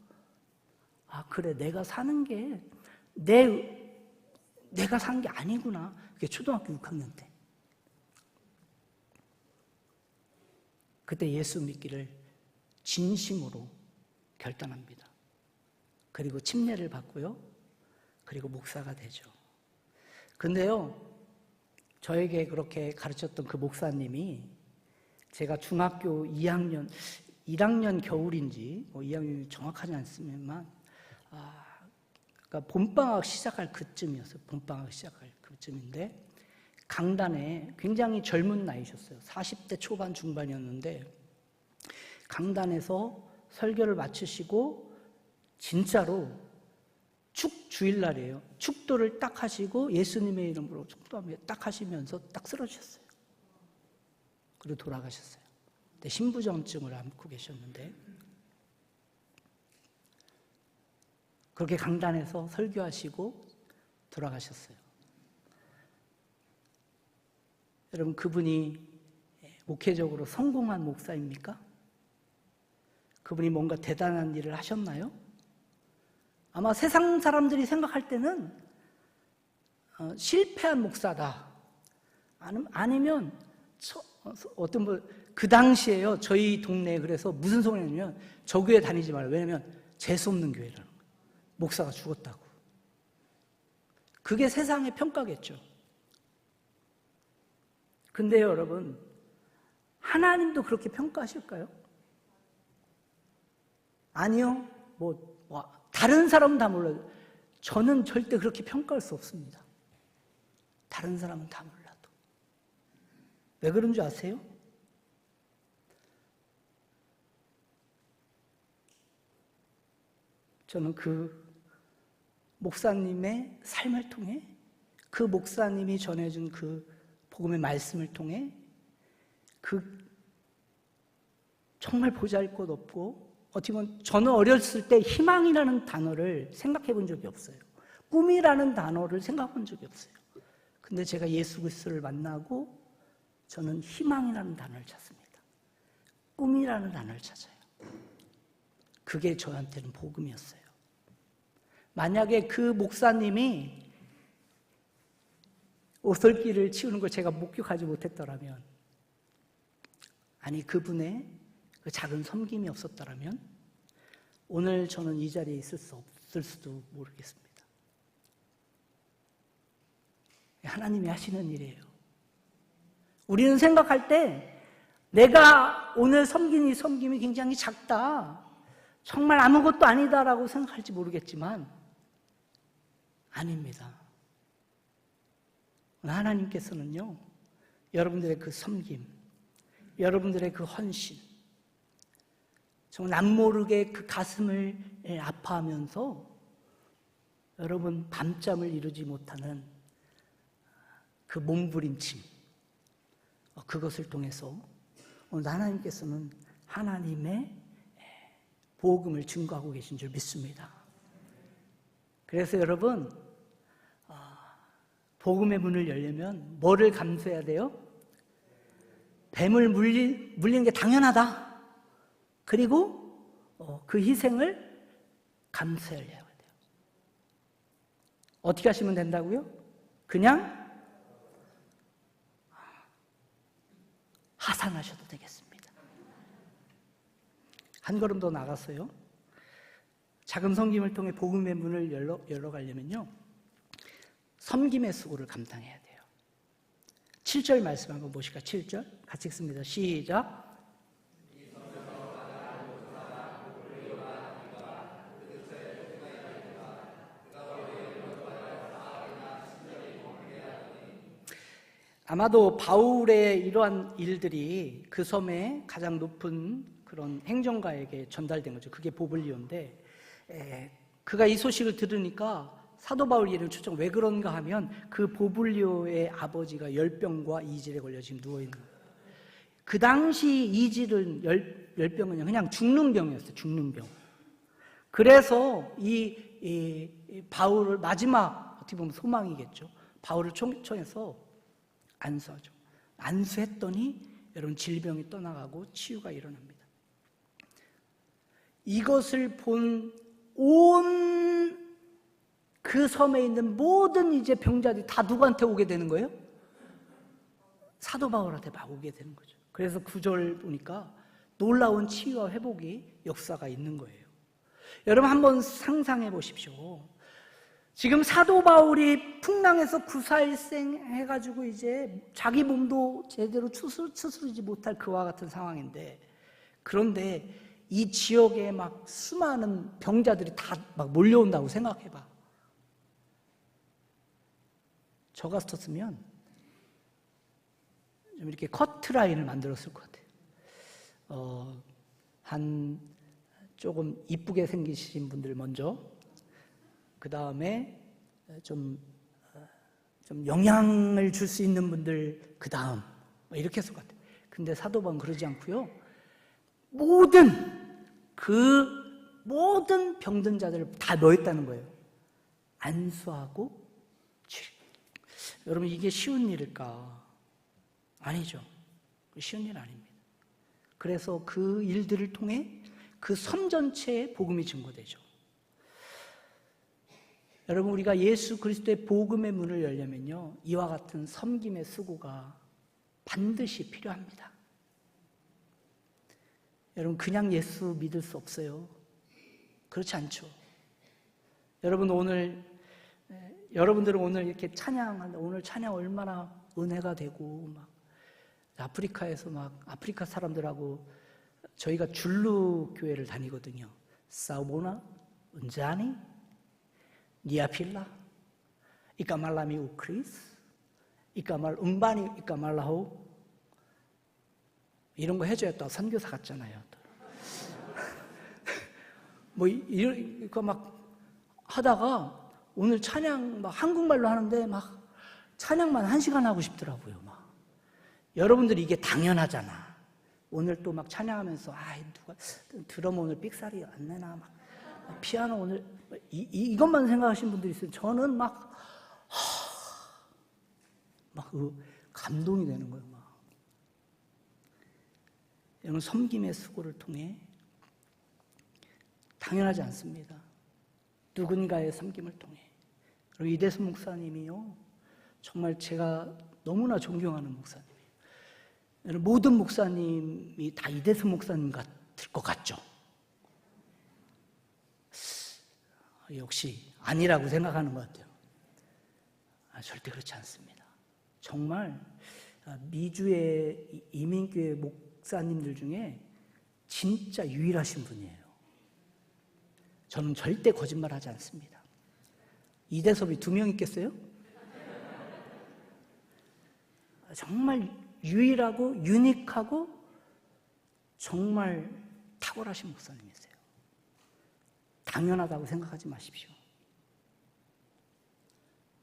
아, 그래, 내가 사는 게 내가 산 게 아니구나. 그게 초등학교 6학년 때. 그때 예수 믿기를 진심으로 결단합니다. 그리고 침례를 받고요. 그리고 목사가 되죠. 근데요, 저에게 그렇게 가르쳤던 그 목사님이 제가 중학교 1학년 겨울인지 2학년이 정확하지 않습니다만 그러니까 봄방학 시작할 그쯤이었어요. 봄방학 시작할 그쯤인데 강단에 굉장히 젊은 나이셨어요. 40대 초반 중반이었는데 강단에서 설교를 마치시고 진짜로 주일날이에요. 축도를 딱 하시고 예수님의 이름으로 축도하며 딱 하시면서 딱 쓰러지셨어요. 그리고 돌아가셨어요. 근데 신부전증을 앓고 계셨는데 그렇게 강단에서 설교하시고 돌아가셨어요. 여러분, 그분이 목회적으로 성공한 목사입니까? 그분이 뭔가 대단한 일을 하셨나요? 아마 세상 사람들이 생각할 때는 실패한 목사다. 아니면 어떤 그 당시에요. 저희 동네에 그래서 무슨 소리냐면 저 교회 다니지 말아요. 왜냐면 재수 없는 교회라는 거예요. 목사가 죽었다고. 그게 세상의 평가겠죠. 근데 여러분, 하나님도 그렇게 평가하실까요? 아니요. 다른 사람은 다 몰라요. 저는 절대 그렇게 평가할 수 없습니다. 다른 사람은 다 몰라도. 왜 그런 줄 아세요? 저는 그 목사님의 삶을 통해 그 목사님이 전해준 그 복음의 말씀을 통해 그 정말 보잘것없고 어떻게 보면 저는 어렸을 때 희망이라는 단어를 생각해 본 적이 없어요. 꿈이라는 단어를 생각해 본 적이 없어요. 근데 제가 예수 그리스도를 만나고 저는 희망이라는 단어를 찾습니다. 꿈이라는 단어를 찾아요. 그게 저한테는 복음이었어요. 만약에 그 목사님이 오솔길을 치우는 걸 제가 목격하지 못했더라면, 아니 그분의 그 작은 섬김이 없었더라면 오늘 저는 이 자리에 있을 수 없을 수도 모르겠습니다. 하나님이 하시는 일이에요. 우리는 생각할 때 내가 오늘 섬긴 이 섬김이 굉장히 작다, 정말 아무것도 아니다라고 생각할지 모르겠지만 아닙니다. 하나님께서는요, 여러분들의 그 섬김, 여러분들의 그 헌신, 정말 남모르게 그 가슴을 아파하면서 여러분 밤잠을 이루지 못하는 그 몸부림침, 그것을 통해서 오늘 하나님께서는 하나님의 복음을 증거하고 계신 줄 믿습니다. 그래서 여러분, 복음의 문을 열려면 뭐를 감수해야 돼요? 뱀을 물리는 게 당연하다. 그리고 그 희생을 감수해야 돼요. 어떻게 하시면 된다고요? 그냥 하산하셔도 되겠습니다. 한 걸음 더 나가서요, 작은 섬김을 통해 복음의 문을 열러 가려면요, 섬김의 수고를 감당해야 돼요. 7절 말씀 한번 보실까요? 7절 같이 읽습니다. 시작. 아마도 바울의 이러한 일들이 그 섬의 가장 높은 그런 행정가에게 전달된 거죠. 그게 보블리오인데, 그가 이 소식을 들으니까 사도 바울 이름 추정, 왜 그런가 하면 그 보블리오의 아버지가 열병과 이질에 걸려 지금 누워있는 거예요. 그 당시 이질은 열병은 그냥 죽는 병이었어요. 죽는 병. 그래서 이 바울을 마지막 어떻게 보면 소망이겠죠. 바울을 초청해서 안수하죠. 안수했더니 여러분 질병이 떠나가고 치유가 일어납니다. 이것을 본 온 그 섬에 있는 모든 이제 병자들이 다 누구한테 오게 되는 거예요? 사도 바울한테 막 오게 되는 거죠. 그래서 9절 보니까 놀라운 치유와 회복이 역사가 있는 거예요. 여러분 한번 상상해 보십시오. 지금 사도 바울이 풍랑에서 구사일생 해가지고 이제 자기 몸도 제대로 추스르지 못할 그와 같은 상황인데, 그런데 이 지역에 막 수많은 병자들이 다 막 몰려온다고 생각해봐. 저 같았으면 좀 이렇게 커트라인을 만들었을 것 같아요. 한 조금 이쁘게 생기신 분들 먼저, 그 다음에 좀 영향을 줄 수 있는 분들 그 다음, 이렇게 했을 것 같아요. 근데 사도 바울은 그러지 않고요. 모든 병든 자들을 다 넣었다는 거예요. 안수하고 치료. 여러분 이게 쉬운 일일까? 아니죠. 쉬운 일 아닙니다. 그래서 그 일들을 통해 그 섬 전체에 복음이 증거되죠. 여러분 우리가 예수 그리스도의 복음의 문을 열려면요, 이와 같은 섬김의 수고가 반드시 필요합니다. 여러분 그냥 예수 믿을 수 없어요. 그렇지 않죠. 여러분들은 오늘 이렇게 찬양하는데, 오늘 찬양 얼마나 은혜가 되고, 막 아프리카에서 막 아프리카 사람들하고 저희가 줄루 교회를 다니거든요. 사우보나, 은자니, 니아필라, 이까말라미 우크리스, 이까말 음바니 이까말라호, 이런 거 해줘야 또 선교사 같잖아요. 뭐 이거 막 하다가 오늘 찬양 막 한국말로 하는데 막 찬양만 1시간 하고 싶더라고요. 막 여러분들이 이게 당연하잖아. 오늘 또 막 찬양하면서 누가 드럼 오늘 삑사리 안 내나, 막 피아노 오늘 이것만 생각하시는 분들이 있어요. 저는 막 감동이 되는 거예요. 막 여러분 섬김의 수고를 통해, 당연하지 않습니다. 누군가의 섬김을 통해. 그리고 이대수 목사님이요, 정말 제가 너무나 존경하는 목사님이에요. 모든 목사님이 다 이대수 목사님 같을 것 같죠? 역시 아니라고 생각하는 것 같아요. 절대 그렇지 않습니다. 정말 미주의 이민교회 목사님들 중에 진짜 유일하신 분이에요. 저는 절대 거짓말하지 않습니다. 이대섭이 2명 있겠어요? 정말 유일하고 유니크하고 정말 탁월하신 목사님이세요. 당연하다고 생각하지 마십시오.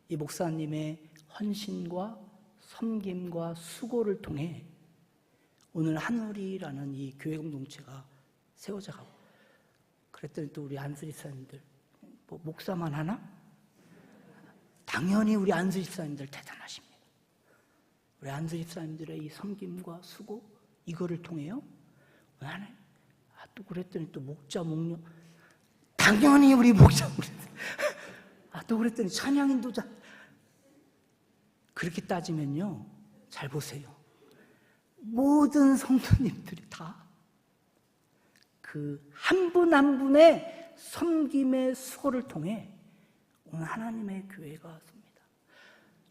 이 목사님의 헌신과 섬김과 수고를 통해 오늘 한우리라는 이 교회 공동체가 세워져 가고, 그랬더니 또 우리 안수 집사님들, 목사만 하나? 당연히 우리 안수 집사님들 대단하십니다. 우리 안수 집사님들의 이 섬김과 수고, 이거를 통해요, 또 그랬더니 또 목자, 목녀, 당연히 우리 목자, 또 그랬더니 찬양 인도자. 그렇게 따지면요, 잘 보세요. 모든 성도님들이 다 그 한 분 한 분의 섬김의 수고를 통해 오늘 하나님의 교회가 섭니다.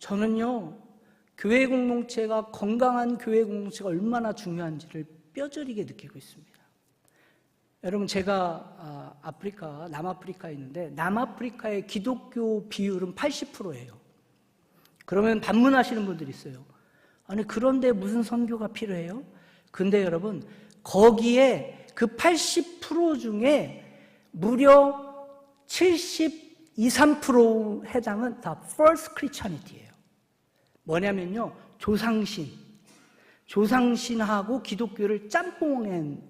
저는요, 교회 공동체가, 건강한 교회 공동체가 얼마나 중요한지를 뼈저리게 느끼고 있습니다. 여러분, 제가 남아프리카에 있는데, 남아프리카의 기독교 비율은 80%예요. 그러면 반문하시는 분들이 있어요. 아니, 그런데 무슨 선교가 필요해요? 근데 여러분, 거기에 그 80% 중에 무려 72, 3% 해당은 다 First Christianity예요. 뭐냐면요, 조상신하고 기독교를 짬뽕한.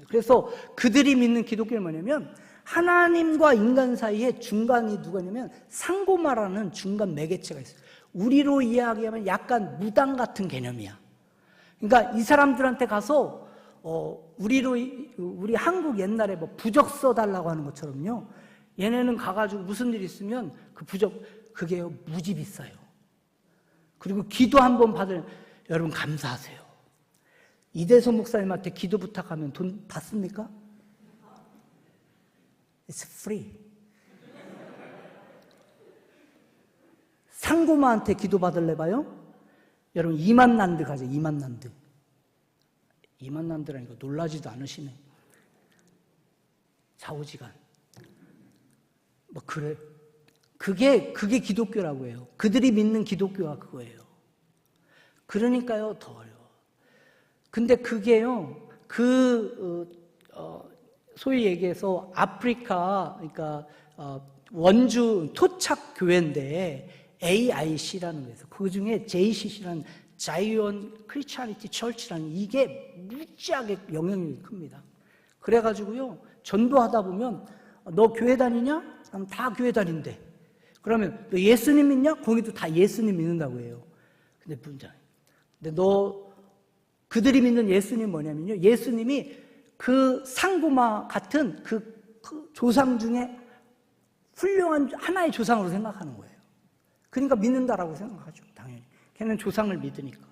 그래서 그들이 믿는 기독교는 뭐냐면 하나님과 인간 사이에 중간이 누구냐면 상고마라는 중간 매개체가 있어요. 우리로 이야기하면 약간 무당 같은 개념이야. 그러니까 이 사람들한테 가서 우리 한국 옛날에 뭐 부적 써달라고 하는 것처럼요, 얘네는 가가지고 무슨 일 있으면 그 부적, 그게요 무지 비싸요. 그리고 기도 한번 여러분 감사하세요. 이대소 목사님한테 기도 부탁하면 돈 받습니까? It's free. 상고마한테 기도 받을래 봐요? 여러분 2만 난드 가죠. 2만 난드. 2만 난드라니까 놀라지도 않으시네. 좌우지간. 뭐 그래. 그게 기독교라고 해요. 그들이 믿는 기독교가 그거예요. 그러니까요 더 어려워. 근데 그게요, 소위 얘기해서 아프리카, 그러니까 원주 토착 교회인데 AIC라는 거에서 그 중에 JCC라는 자이언 크리스찬리티 처치라는, 이게 무지하게 영향력이 큽니다. 그래가지고요, 전도하다 보면 너 교회 다니냐? 그럼 다 교회 다닌대. 그러면 너 예수님 믿냐? 거기도 다 예수님 믿는다고 해요. 근데 그들이 믿는 예수님 뭐냐면요, 예수님이 그 상고마 같은 그 조상 중에 훌륭한 하나의 조상으로 생각하는 거예요. 그러니까 믿는다라고 생각하죠, 당연히. 걔는 조상을 믿으니까.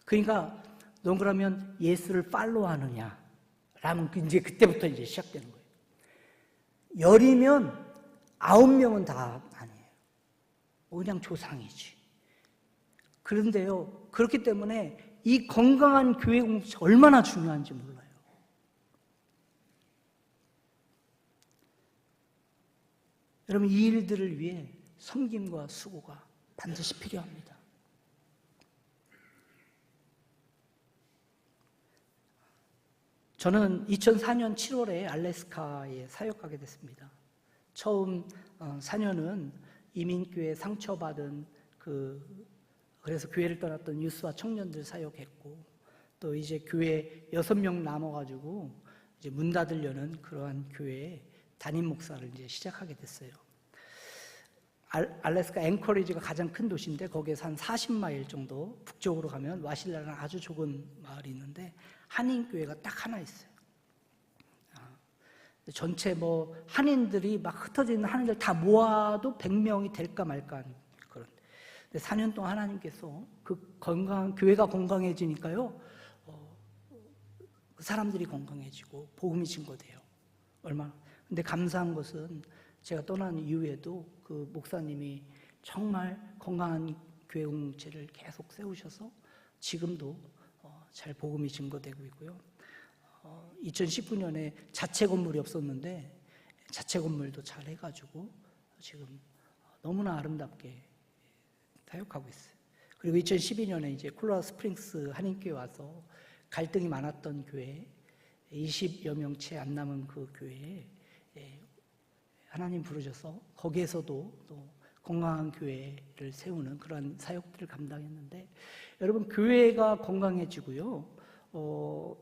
그러니까 넌 그러면 예수를 팔로우하느냐? 라면 이제 그때부터 이제 시작되는 거예요. 10이면 9명은 다 아니에요. 그냥 조상이지. 그런데요, 그렇기 때문에 이 건강한 교회 공동체가 얼마나 중요한지 몰라요. 여러분, 이 일들을 위해 섬김과 수고가 반드시 필요합니다. 저는 2004년 7월에 알래스카에 사역하게 됐습니다. 처음 4년은 이민교회 상처받은 그래서 교회를 떠났던 유스와 청년들 사역했고, 또 이제 교회 6명 남아가지고 이제 문 닫으려는 그러한 교회에 담임 목사를 이제 시작하게 됐어요. 알래스카 앵커리지가 가장 큰 도시인데, 거기에서 한 40마일 정도 북쪽으로 가면 와실라라는 아주 좁은 마을이 있는데 한인교회가 딱 하나 있어요. 전체 한인들이 막 흩어져 있는 한인들 다 모아도 100명이 될까 말까 하는 그런. 근데 4년 동안 하나님께서 그 건강한 교회가 건강해지니까요, 그 사람들이 건강해지고 복음이 증거돼요. 얼마나. 근데 감사한 것은 제가 떠난 이후에도 그 목사님이 정말 건강한 교회 공동체를 계속 세우셔서 지금도 잘 복음이 증거되고 있고요. 2019년에 자체 건물이 없었는데 자체 건물도 잘 해가지고 지금 너무나 아름답게 사역하고 있어요. 그리고 2012년에 이제 콜로라도 스프링스 한인교회 와서 갈등이 많았던 교회, 20여 명 채 안 남은 그 교회에 하나님 부르셔서 거기에서도 또 건강한 교회를 세우는 그런 사역들을 감당했는데, 여러분, 교회가 건강해지고요,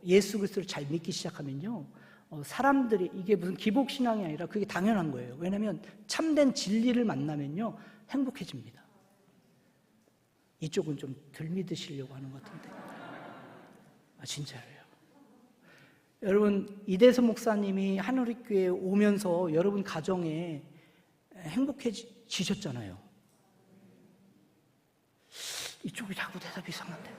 예수 그리스도를 잘 믿기 시작하면요, 사람들이, 이게 무슨 기복신앙이 아니라 그게 당연한 거예요. 왜냐하면 참된 진리를 만나면요 행복해집니다. 이쪽은 좀 덜 믿으시려고 하는 것 같은데, 진짜로요. 여러분, 이대서 목사님이 한우리교회에 오면서 여러분 가정에 행복해지셨잖아요. 이쪽이 자꾸 대답이 이상한데.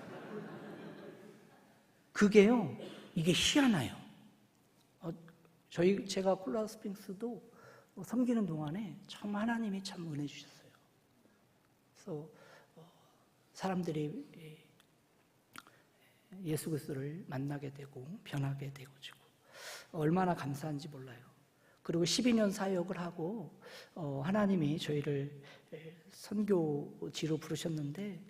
그게요, 이게 희한해요. 제가 콜로라도 스프링스도 섬기는 동안에 정말 하나님이 참 은혜 주셨어요. 그래서 사람들이 예수 그리스도를 만나게 되고 변하게 되고 얼마나 감사한지 몰라요. 그리고 12년 사역을 하고 하나님이 저희를 선교지로 부르셨는데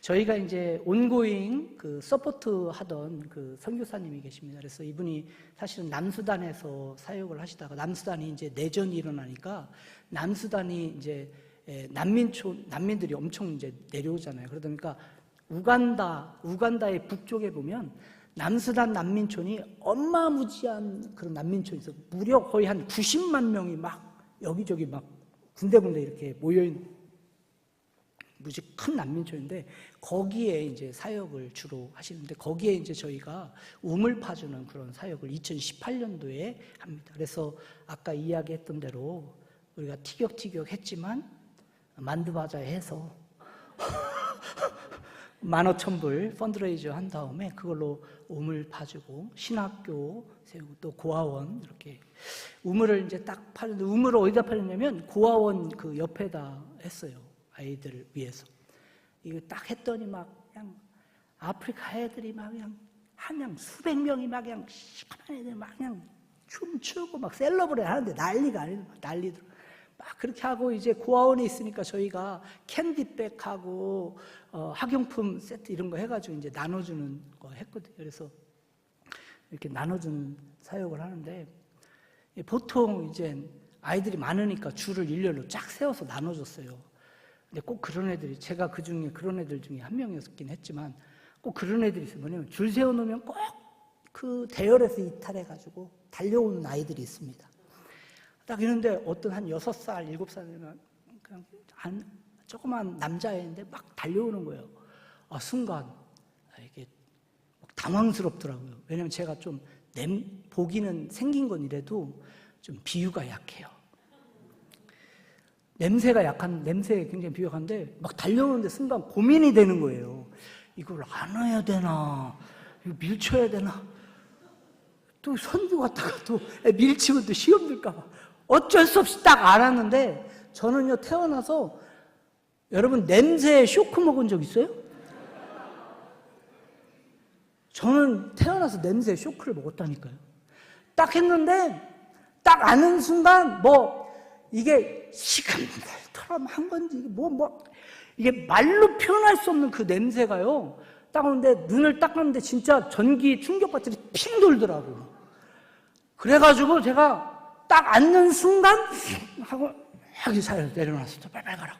저희가 이제 온고잉 그 서포트 하던 그 선교사님이 계십니다. 그래서 이분이 사실은 남수단에서 사역을 하시다가 남수단이 이제 내전이 일어나니까 남수단이 이제 난민들이 엄청 이제 내려오잖아요. 그러다 보니까 우간다의 북쪽에 보면 남수단 난민촌이 어마무지한 그런 난민촌이 있어요. 무려 거의 한 90만 명이 막 여기저기 막 군데군데 이렇게 모여있는 무지 큰 난민촌인데 거기에 이제 사역을 주로 하시는데 거기에 이제 저희가 우물 파주는 그런 사역을 2018년도에 합니다. 그래서 아까 이야기했던 대로 우리가 티격태격 했지만 만두바자에 해서 15,000불 펀드레이저 한 다음에 그걸로 우물 파주고 신학교 세우고 또 고아원 이렇게 우물을 이제 딱 파는데 우물을 어디다 파냐면 고아원 그 옆에다 했어요. 아이들을 위해서. 이거 딱 했더니 막 그냥 아프리카 애들이 막 그냥 한양 수백 명이 막 그냥 시커먼 애들 막 그냥 춤추고 막 셀러브레이트 하는데 난리가 아니고 난리들. 막 그렇게 하고 이제 고아원에 있으니까 저희가 캔디백하고 학용품 세트 이런 거 해가지고 이제 나눠주는 거 했거든요. 그래서 이렇게 나눠주는 사역을 하는데 보통 이제 아이들이 많으니까 줄을 일렬로 쫙 세워서 나눠줬어요. 근데 꼭 그런 애들이 제가 그 중에 그런 애들 중에 한 명이었긴 했지만 꼭 그런 애들이 있어요. 뭐냐면 줄 세워놓으면 꼭 그 대열에서 이탈해가지고 달려오는 아이들이 있습니다. 딱 이런데 어떤 한 6살, 7살이면 그냥 한 조그만 남자애인데 막 달려오는 거예요. 순간 이게 막 당황스럽더라고요. 왜냐면 제가 좀 보기는 생긴 건 이래도 좀 비유가 약해요. 냄새에 굉장히 비유한데 막 달려오는데 순간 고민이 되는 거예요. 이걸 안아야 되나? 이거 밀쳐야 되나? 또 선교 갔다가 또 밀치면 또 시험 들까 봐. 어쩔 수 없이 딱 알았는데 저는요 태어나서 여러분 냄새에 쇼크 먹은 적 있어요? 저는 태어나서 냄새에 쇼크를 먹었다니까요. 딱 했는데 딱 아는 순간 뭐 이게 시간들처럼 한 건지 이게 말로 표현할 수 없는 그 냄새가요. 딱 오는데 눈을 딱 감는데 진짜 전기 충격 배터리 핑 돌더라고요. 그래가지고 제가 딱 앉는 순간 하고 여기 사이로 내려놨어. 빨리 가라.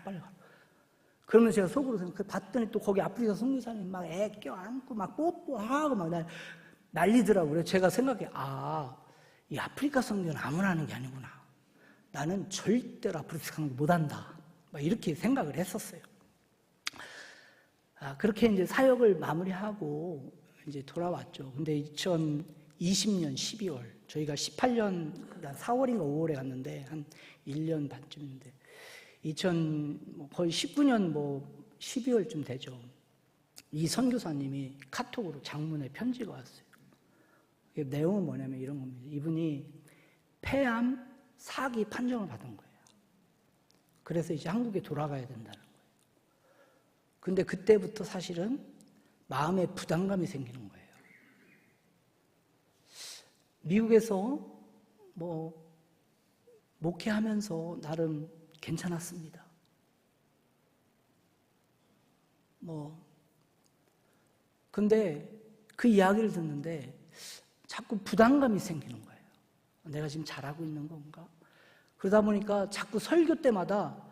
그러면 제가 속으로 봤더니 또 거기 아프리카 선교사님 막 애 껴안고 막 뽀뽀하고 막 난리더라고요. 그래서 제가 생각해 이 아프리카 선교는 아무나 하는 게 아니구나. 나는 절대로 아프리카 선교 못한다. 막 이렇게 생각을 했었어요. 그렇게 이제 사역을 마무리하고 이제 돌아왔죠. 근데 2020년 12월 저희가 18년 4월인가 5월에 갔는데 한 1년 반쯤인데 거의 19년 12월쯤 되죠. 이 선교사님이 카톡으로 장문의 편지가 왔어요. 내용은 뭐냐면 이런 겁니다. 이분이 폐암 4기 판정을 받은 거예요. 그래서 이제 한국에 돌아가야 된다는 거예요. 근데 그때부터 사실은 마음에 부담감이 생기는 거예요. 미국에서 목회하면서 나름 괜찮았습니다. 근데 그 이야기를 듣는데 자꾸 부담감이 생기는 거예요. 내가 지금 잘하고 있는 건가? 그러다 보니까 자꾸 설교 때마다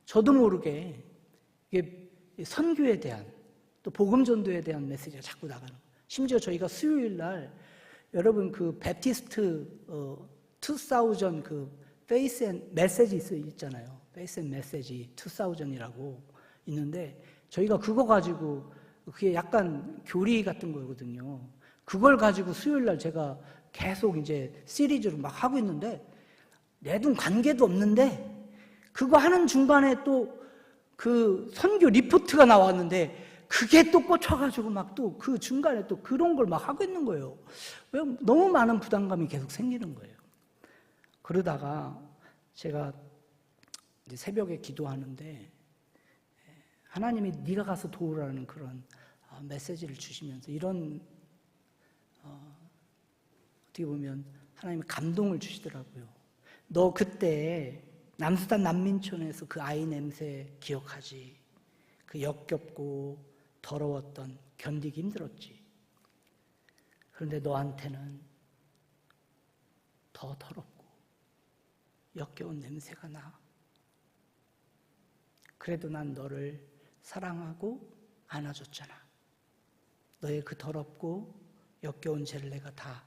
저도 모르게 이게 선교에 대한 또 복음 전도에 대한 메시지가 자꾸 나가는 거예요. 심지어 저희가 수요일 날 여러분 그 베프티스트 2000 그 페이스 앤 메시지 있잖아요. 페이스 앤 메시지 2000이라고 있는데 저희가 그거 가지고 그게 약간 교리 같은 거거든요. 그걸 가지고 수요일 날 제가 계속 이제 시리즈로 막 하고 있는데 내 돈 관계도 없는데 그거 하는 중간에 또 그 선교 리포트가 나왔는데 그게 또 꽂혀가지고 막 또 그 중간에 또 그런 걸 막 하고 있는 거예요. 왜 너무 많은 부담감이 계속 생기는 거예요. 그러다가 제가 이제 새벽에 기도하는데 하나님이 네가 가서 도우라는 그런 메시지를 주시면서 이런 어떻게 보면 하나님이 감동을 주시더라고요. 너 그때 남수단 난민촌에서 그 아이 냄새 기억하지? 그 역겹고 더러웠던, 견디기 힘들었지. 그런데 너한테는 더 더럽고 역겨운 냄새가 나. 그래도 난 너를 사랑하고 안아줬잖아. 너의 그 더럽고 역겨운 죄를 내가 다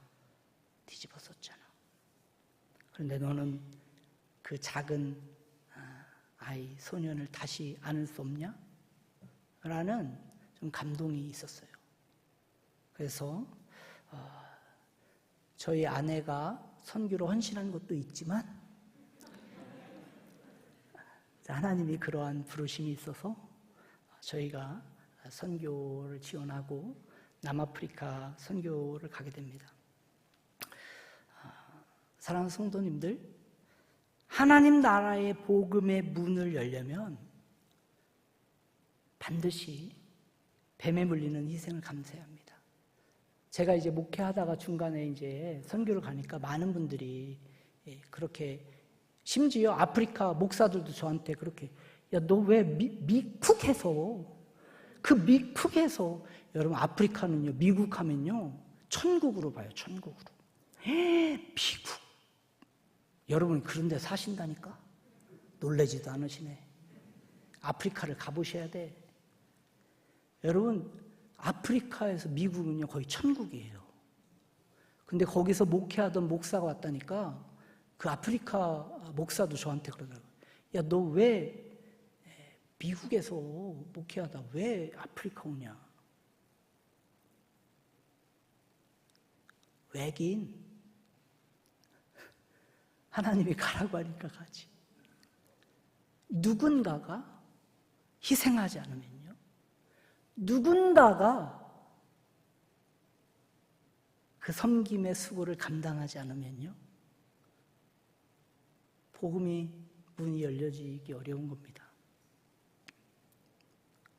뒤집었었잖아. 그런데 너는 그 작은 아이, 소년을 다시 안을 수 없냐? 라는 좀 감동이 있었어요. 그래서 저희 아내가 선교로 헌신한 것도 있지만 하나님이 그러한 부르심이 있어서 저희가 선교를 지원하고 남아프리카 선교를 가게 됩니다. 사랑하는 성도님들, 하나님 나라의 복음의 문을 열려면 반드시 뱀에 물리는 희생을 감수해야 합니다. 제가 이제 목회하다가 중간에 이제 선교를 가니까 많은 분들이 그렇게, 심지어 아프리카 목사들도 저한테 그렇게, 야, 너 왜 미쿡에서, 그 미쿡에서, 여러분 아프리카는요, 미국 하면요 천국으로 봐요. 천국으로. 미국, 여러분 그런 데 사신다니까? 놀라지도 않으시네. 아프리카를 가보셔야 돼. 여러분 아프리카에서 미국은요 거의 천국이에요. 근데 거기서 목회하던 목사가 왔다니까 그 아프리카 목사도 저한테 그러더라고요. 야, 너 왜 미국에서 목회하다 왜 아프리카 오냐? 왜긴 하나님이 가라고 하니까 가지. 누군가가 희생하지 않으면요, 누군가가 그 섬김의 수고를 감당하지 않으면요, 복음이 문이 열려지기 어려운 겁니다.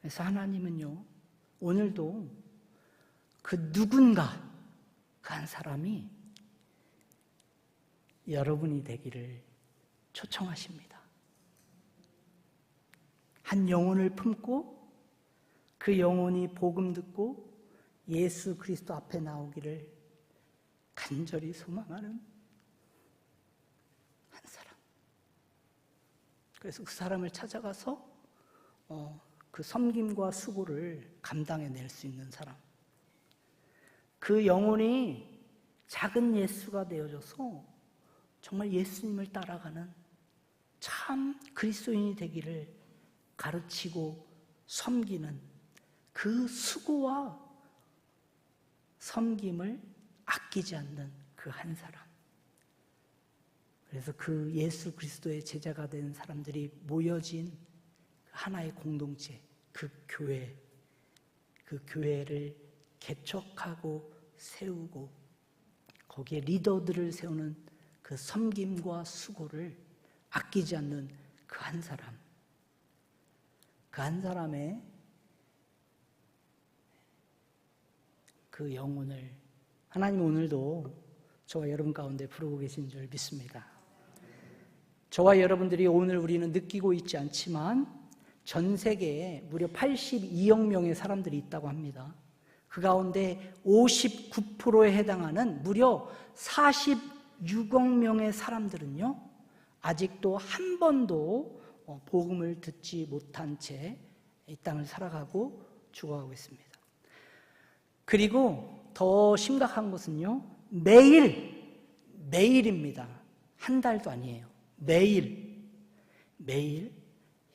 그래서 하나님은요, 오늘도 그 누군가, 그 한 사람이 여러분이 되기를 초청하십니다. 한 영혼을 품고 그 영혼이 복음 듣고 예수 그리스도 앞에 나오기를 간절히 소망하는 한 사람. 그래서 그 사람을 찾아가서 그 섬김과 수고를 감당해낼 수 있는 사람. 그 영혼이 작은 예수가 되어져서 정말 예수님을 따라가는 참 그리스도인이 되기를 가르치고 섬기는 그 수고와 섬김을 아끼지 않는 그 한 사람. 그래서 그 예수 그리스도의 제자가 된 사람들이 모여진 하나의 공동체, 그 교회를 개척하고 세우고 거기에 리더들을 세우는 그 섬김과 수고를 아끼지 않는 그 한 사람. 그 한 사람의 그 영혼을 하나님 오늘도 저와 여러분 가운데 부르고 계신 줄 믿습니다. 저와 여러분들이 오늘 우리는 느끼고 있지 않지만 전 세계에 무려 82억 명의 사람들이 있다고 합니다. 그 가운데 59%에 해당하는 무려 46억 명의 사람들은요, 아직도 한 번도 복음을 듣지 못한 채 이 땅을 살아가고 죽어가고 있습니다. 그리고 더 심각한 것은요, 매일입니다. 한 달도 아니에요. 매일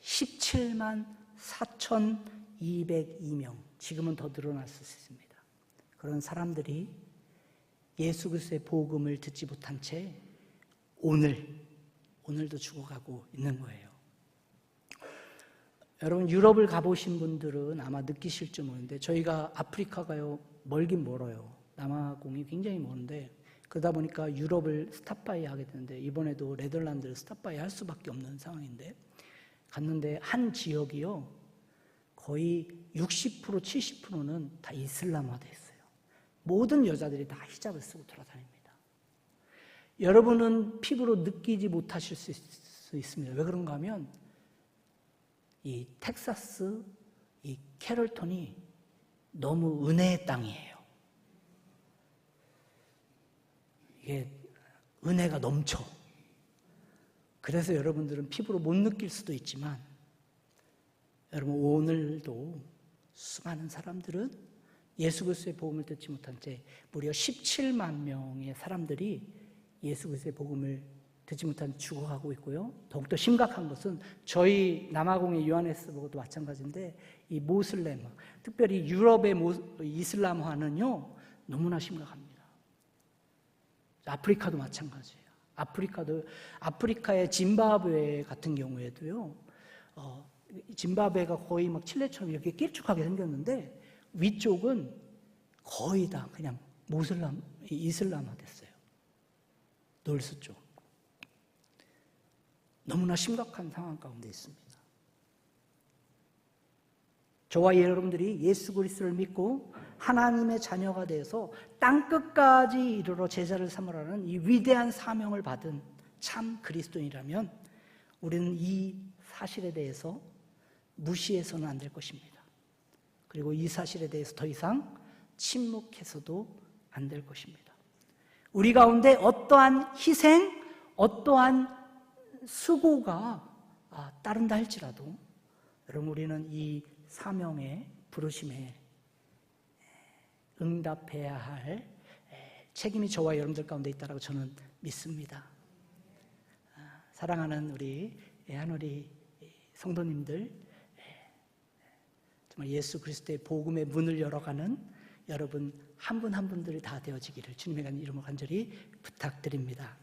17만 4,202명, 지금은 더 늘어날 수 있습니다. 그런 사람들이 예수 그리스도의 복음을 듣지 못한 채 오늘도 죽어가고 있는 거예요. 여러분 유럽을 가보신 분들은 아마 느끼실 줄 모르는데 저희가 아프리카가요 멀긴 멀어요. 남아공이 굉장히 먼데 그러다 보니까 유럽을 스탑바이 하게 되는데 이번에도 네덜란드를 스탑바이 할 수밖에 없는 상황인데 갔는데 한 지역이요 거의 60%, 70%는 다 이슬람화되어 있어요. 모든 여자들이 다 히잡을 쓰고 돌아다닙니다. 여러분은 피부로 느끼지 못하실 수 있습니다. 왜 그런가 하면 이 텍사스, 이 캐롤턴이 너무 은혜의 땅이에요. 이게 은혜가 넘쳐. 그래서 여러분들은 피부로 못 느낄 수도 있지만 여러분 오늘도 수많은 사람들은 예수 그리스도의 복음을 듣지 못한 채 무려 17만 명의 사람들이 예수 그리스도의 복음을 듣지 못한 채 죽어가고 있고요. 더욱더 심각한 것은 저희 남아공의 요하네스버그도 마찬가지인데 이 모슬렘, 특별히 유럽의 이슬람화는요 너무나 심각합니다. 아프리카도 마찬가지예요. 아프리카의 짐바브웨 같은 경우에도요, 짐바브웨가 거의 막 칠레처럼 이렇게 길쭉하게 생겼는데 위쪽은 거의 다 그냥 이슬람화 됐어요. 놀스 쪽. 너무나 심각한 상황 가운데 있습니다. 저와 여러분들이 예수 그리스도를 믿고 하나님의 자녀가 돼서 땅끝까지 이르러 제자를 삼으라는 이 위대한 사명을 받은 참 그리스도인이라면 우리는 이 사실에 대해서 무시해서는 안 될 것입니다. 그리고 이 사실에 대해서 더 이상 침묵해서도 안 될 것입니다. 우리 가운데 어떠한 희생, 어떠한 수고가 따른다 할지라도 여러분 우리는 이 사명의 부르심에 응답해야 할 책임이 저와 여러분들 가운데 있다고 저는 믿습니다. 사랑하는 우리 한우리 성도님들, 정말 예수 그리스도의 복음의 문을 열어가는 여러분 한 분 한 분들이 다 되어지기를 주님의 이름으로 간절히 부탁드립니다.